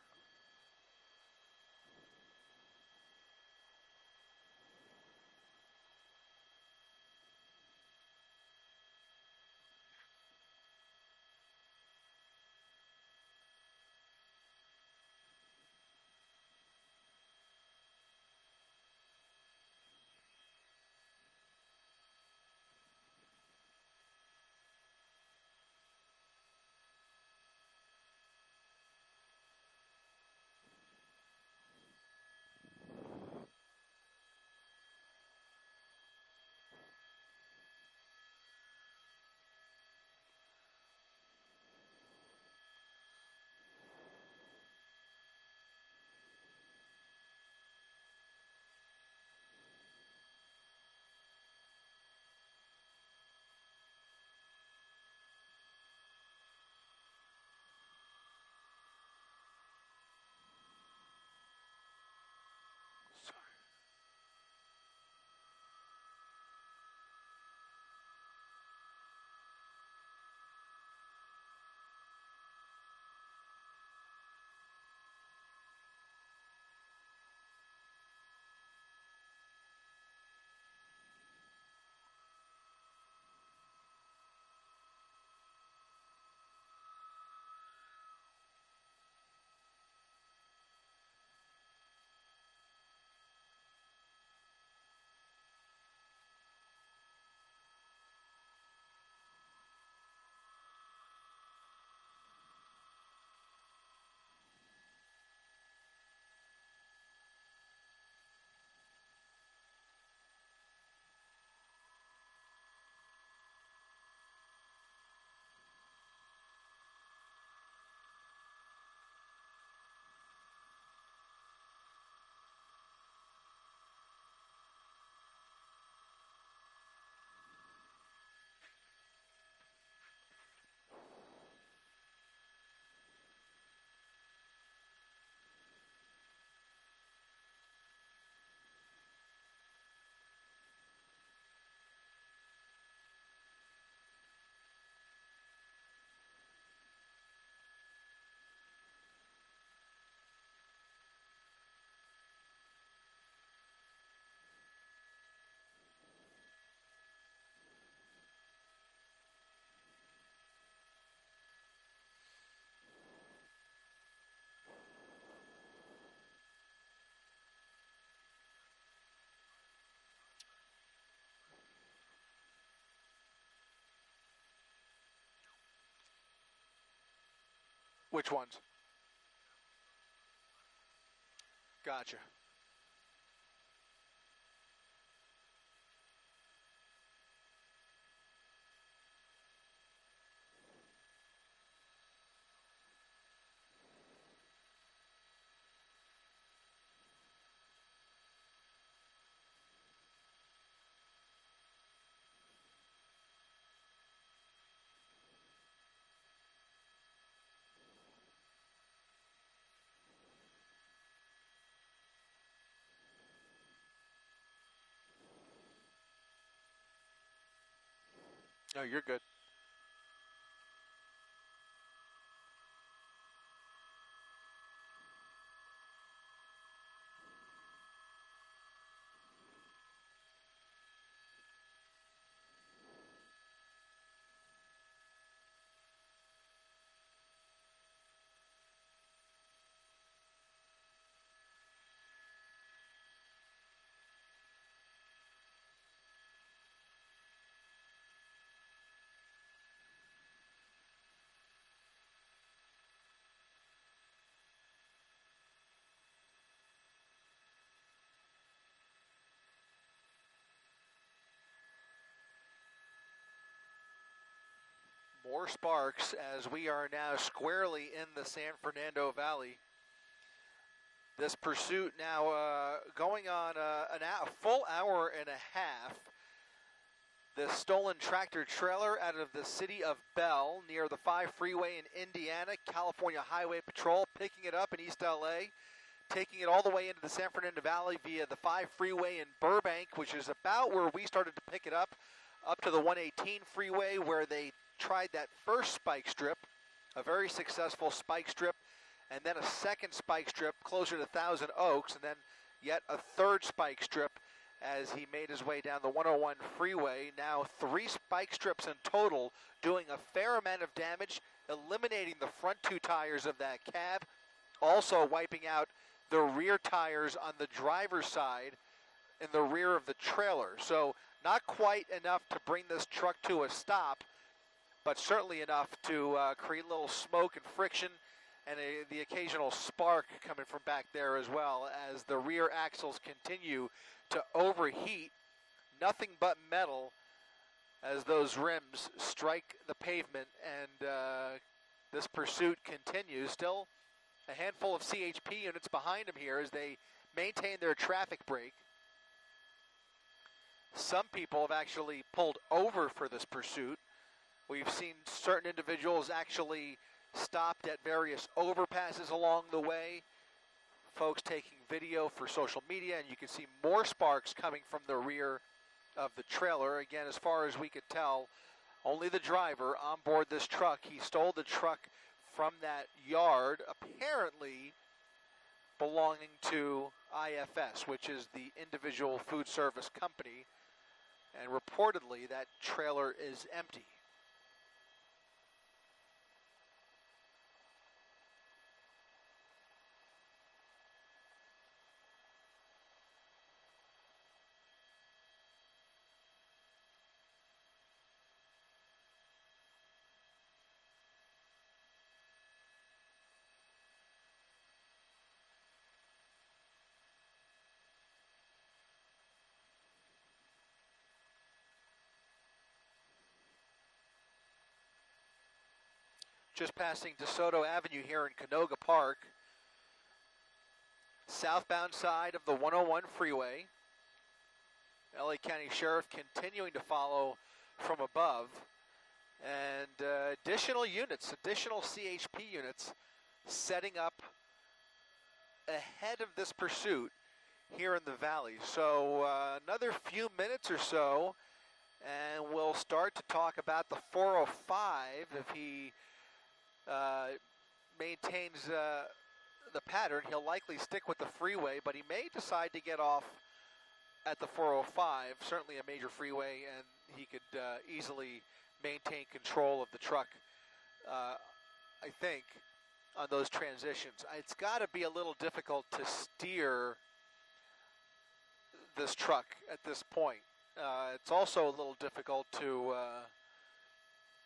Which ones? Gotcha. No, you're good. More sparks as we are now squarely in the San Fernando Valley. This pursuit now going on a full hour and a half. The stolen tractor trailer out of the city of Bell near the 5 freeway in Indiana. California Highway Patrol picking it up in East LA, taking it all the way into the San Fernando Valley via the 5 freeway in Burbank, which is about where we started to pick it up to the 118 freeway, where they tried that first spike strip, a very successful spike strip, and then a second spike strip closer to Thousand Oaks, and then yet a third spike strip as he made his way down the 101 freeway. Now 3 spike strips in total, doing a fair amount of damage, eliminating the front 2 tires of that cab, also wiping out the rear tires on the driver's side in the rear of the trailer. So not quite enough to bring this truck to a stop, but certainly enough to create a little smoke and friction and the occasional spark coming from back there as well, as the rear axles continue to overheat. Nothing but metal as those rims strike the pavement, and this pursuit continues. Still a handful of CHP units behind him here as they maintain their traffic brake. Some people have actually pulled over for this pursuit. We've seen certain individuals actually stopped at various overpasses along the way, folks taking video for social media, and you can see more sparks coming from the rear of the trailer. Again, as far as we could tell, only the driver on board this truck. He stole the truck from that yard, apparently belonging to IFS, which is the individual food service company, and reportedly that trailer is empty. Just passing DeSoto Avenue here in Canoga Park, southbound side of the 101 freeway. LA County Sheriff continuing to follow from above, and additional units, additional CHP units setting up ahead of this pursuit here in the valley. So another few minutes or so, and we'll start to talk about the 405 if he maintains the pattern. He'll likely stick with the freeway, but he may decide to get off at the 405, certainly a major freeway, and he could easily maintain control of the truck, I think, on those transitions. It's got to be a little difficult to steer this truck at this point. It's also a little difficult to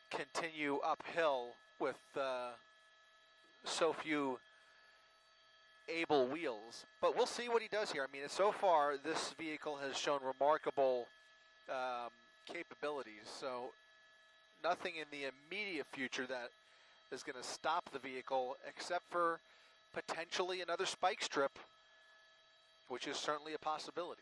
continue uphill with so few able wheels. But we'll see what he does here. I mean, so far this vehicle has shown remarkable capabilities. So nothing in the immediate future that is going to stop the vehicle, except for potentially another spike strip, which is certainly a possibility.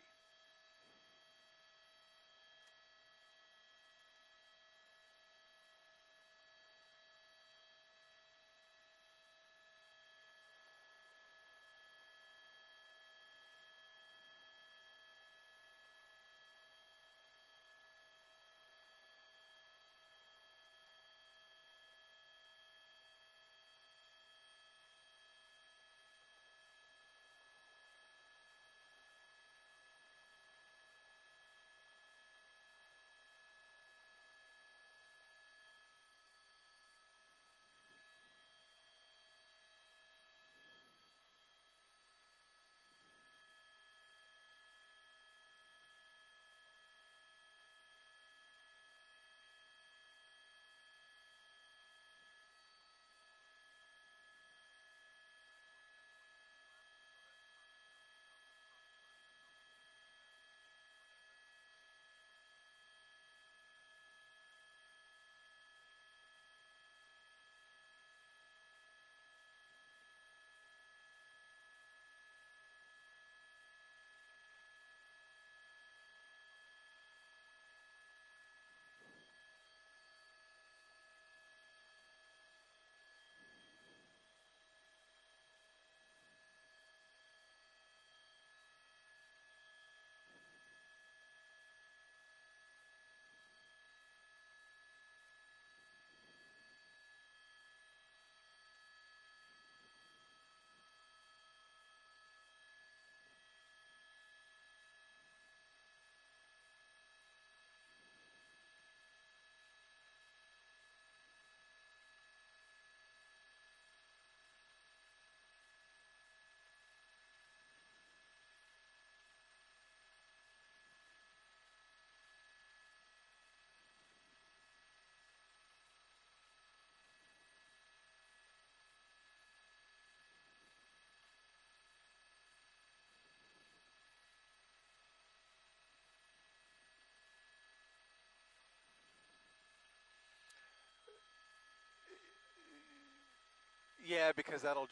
Yeah, because that'll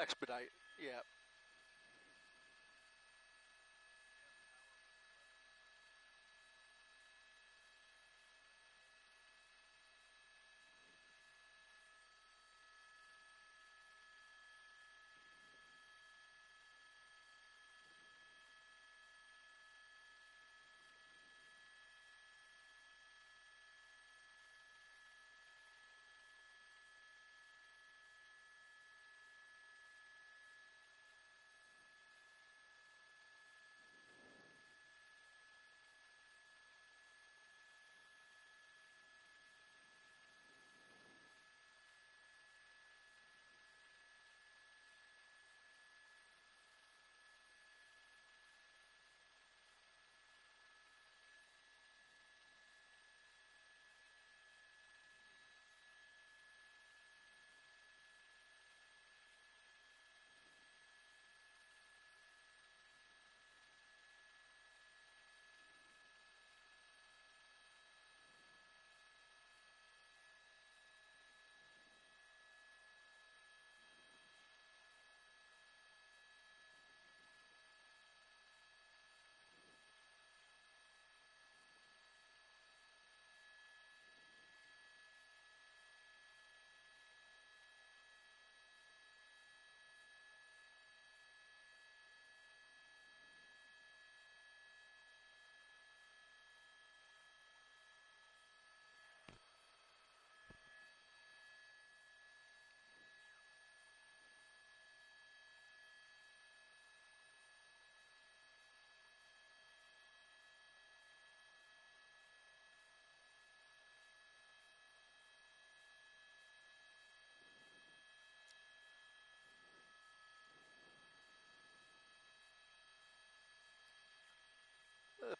expedite. Yeah.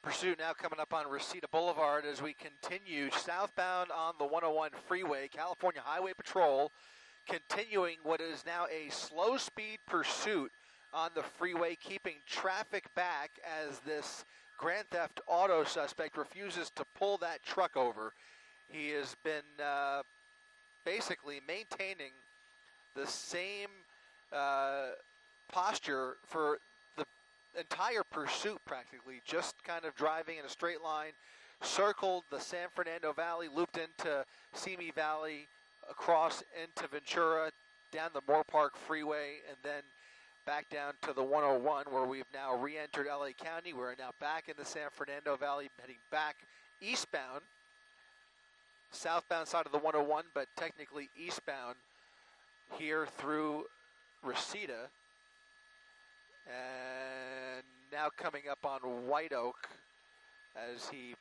Pursuit now coming up on Reseda Boulevard as we continue southbound on the 101 freeway. California Highway Patrol continuing what is now a slow speed pursuit on the freeway, keeping traffic back as this Grand Theft Auto suspect refuses to pull that truck over. He has been basically maintaining the same posture for the entire pursuit practically, just kind of driving in a straight line, circled the San Fernando Valley, looped into Simi Valley, across into Ventura, down the Moore Park Freeway, and then back down to the 101, where we've now re-entered LA County. We're now back in the San Fernando Valley, heading back eastbound, southbound side of the 101, but technically eastbound here through Reseda. And now coming up on White Oak as he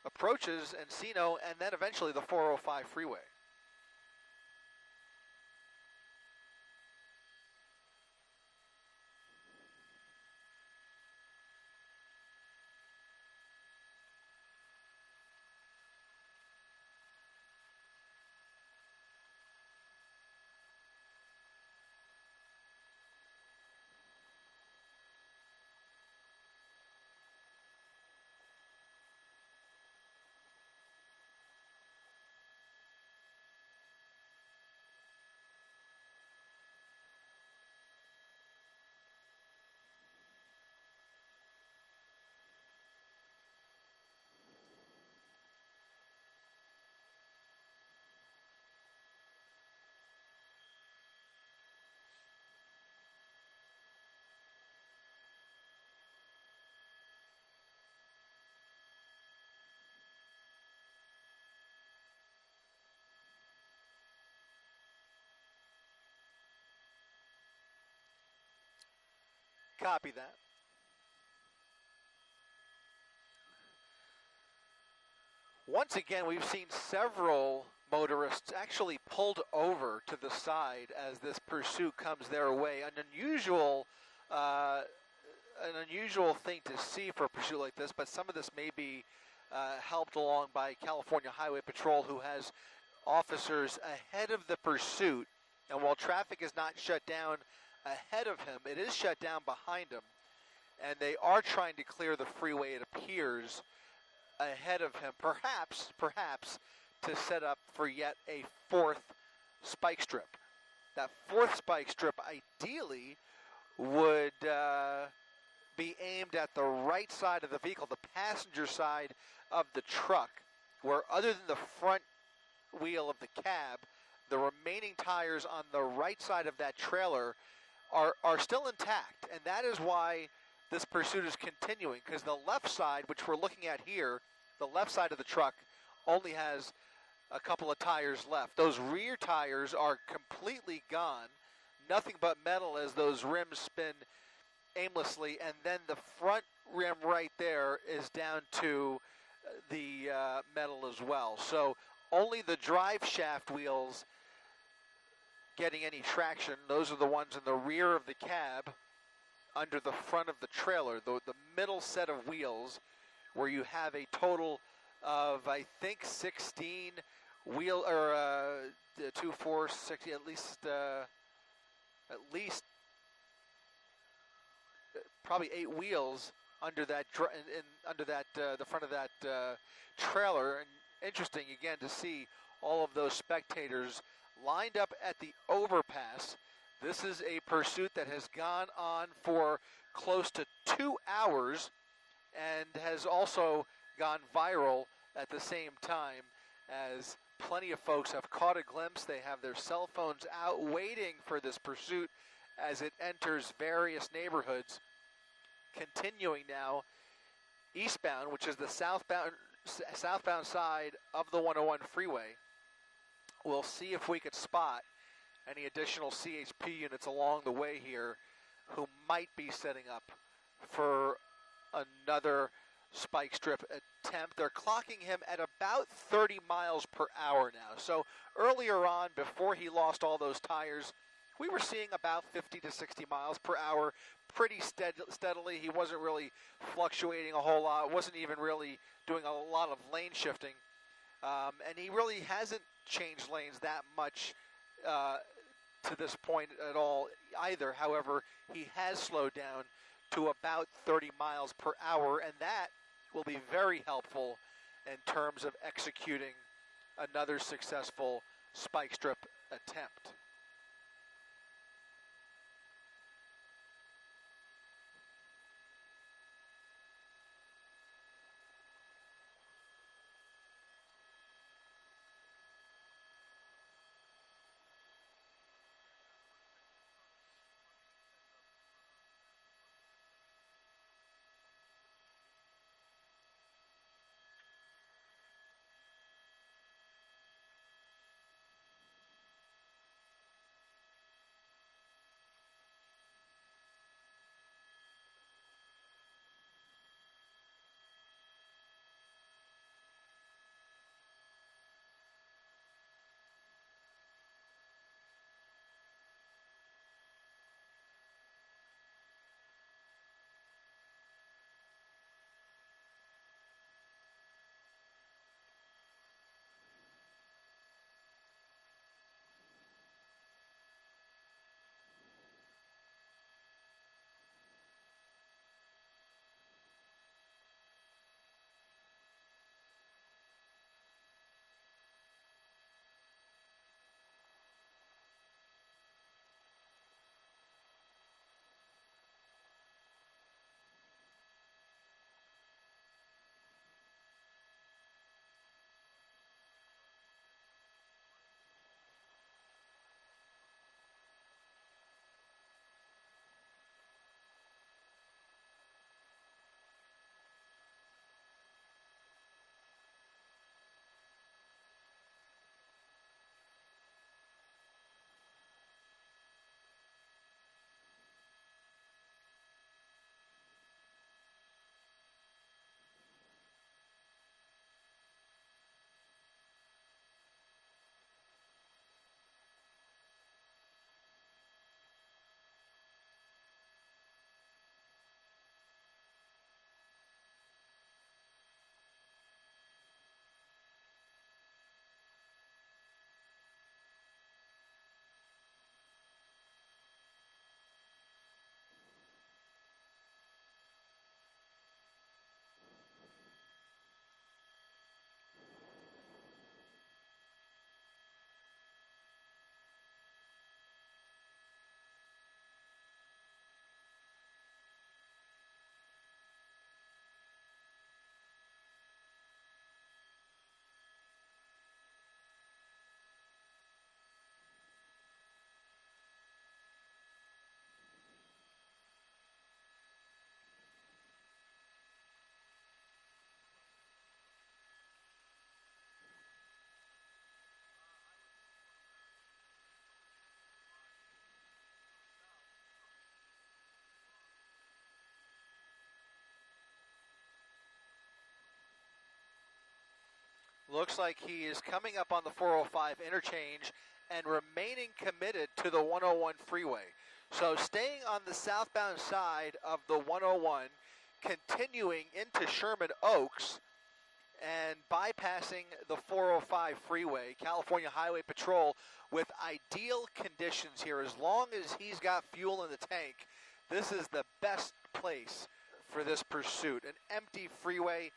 approaches Encino and then eventually the 405 freeway. Copy that. Once again, we've seen several motorists actually pulled over to the side as this pursuit comes their way. An unusual thing to see for a pursuit like this, but some of this may be helped along by California Highway Patrol, who has officers ahead of the pursuit. And while traffic is not shut down ahead of him, it is shut down behind him, and they are trying to clear the freeway, it appears, ahead of him, perhaps to set up for yet a fourth spike strip. That fourth spike strip ideally would be aimed at the right side of the vehicle, the passenger side of the truck, where other than the front wheel of the cab, the remaining tires on the right side of that trailer are still intact, and that is why this pursuit is continuing, because the left side, which we're looking at here, the left side of the truck only has a couple of tires left. Those rear tires are completely gone, nothing but metal as those rims spin aimlessly, and then the front rim right there is down to the metal as well. So only the drive shaft wheels getting any traction. Those are the ones in the rear of the cab under the front of the trailer, the middle set of wheels, where you have a total of, I think, 16 wheel, or 2, 4, 6, at least probably 8 wheels under that the front of that trailer. And interesting again to see all of those spectators lined up at the overpass. This is a pursuit that has gone on for close to 2 hours and has also gone viral at the same time, as plenty of folks have caught a glimpse. They have their cell phones out waiting for this pursuit as it enters various neighborhoods. Continuing now eastbound, which is the southbound side of the 101 freeway. We'll see if we could spot any additional CHP units along the way here who might be setting up for another spike strip attempt. They're clocking him at about 30 miles per hour now. So earlier on, before he lost all those tires, we were seeing about 50 to 60 miles per hour pretty steadily. He wasn't really fluctuating a whole lot, wasn't even really doing a lot of lane shifting. And he really hasn't changed lanes that much to this point at all either. However, he has slowed down to about 30 miles per hour, and that will be very helpful in terms of executing another successful spike strip attempt. Looks like he is coming up on the 405 interchange and remaining committed to the 101 freeway. So staying on the southbound side of the 101, continuing into Sherman Oaks and bypassing the 405 freeway. California Highway Patrol with ideal conditions here. As long as he's got fuel in the tank, this is the best place for this pursuit. An empty freeway,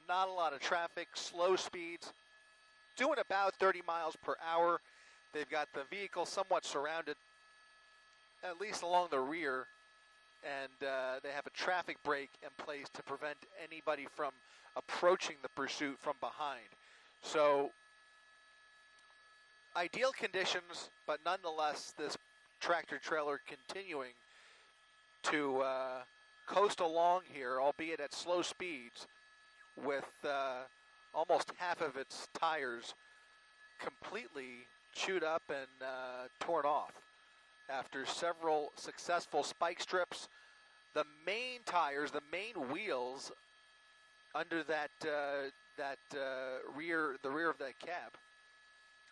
not a lot of traffic, slow speeds, doing about 30 miles per hour. They've got the vehicle somewhat surrounded, at least along the rear, and they have a traffic brake in place to prevent anybody from approaching the pursuit from behind. So, ideal conditions, but nonetheless, this tractor trailer continuing to coast along here, albeit at slow speeds, with almost half of its tires completely chewed up and torn off. After several successful spike strips, the main tires, the main wheels under that rear of that cab,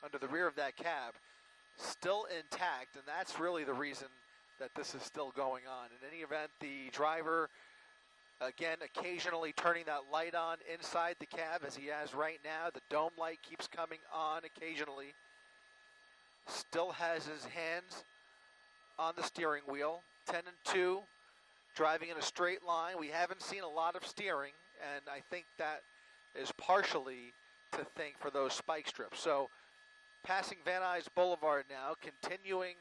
under the rear of that cab, still intact, and that's really the reason that this is still going on. In any event, the driver Again, occasionally turning that light on inside the cab as he has right now. The dome light keeps coming on occasionally. Still has his hands on the steering wheel. 10 and 2, driving in a straight line. We haven't seen a lot of steering, and I think that is partially to thank for those spike strips. So passing Van Nuys Boulevard now, continuing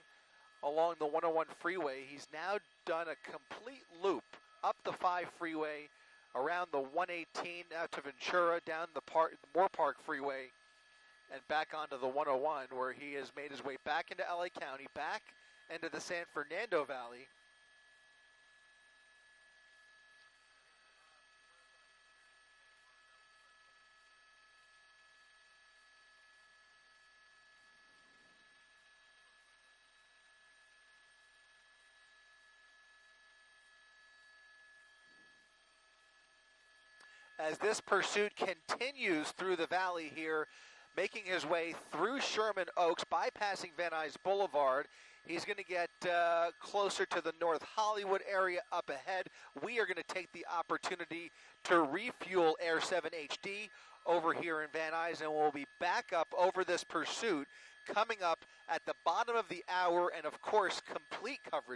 along the 101 freeway. He's now done a complete loop up the 5 freeway, around the 118 out to Ventura, down the Moore Park freeway, and back onto the 101, where he has made his way back into LA County, back into the San Fernando Valley. As this pursuit continues through the valley here, making his way through Sherman Oaks, bypassing Van Nuys Boulevard. He's going to get closer to the North Hollywood area up ahead. We are going to take the opportunity to refuel Air 7 HD over here in Van Nuys, and we'll be back up over this pursuit coming up at the bottom of the hour, and of course, complete coverage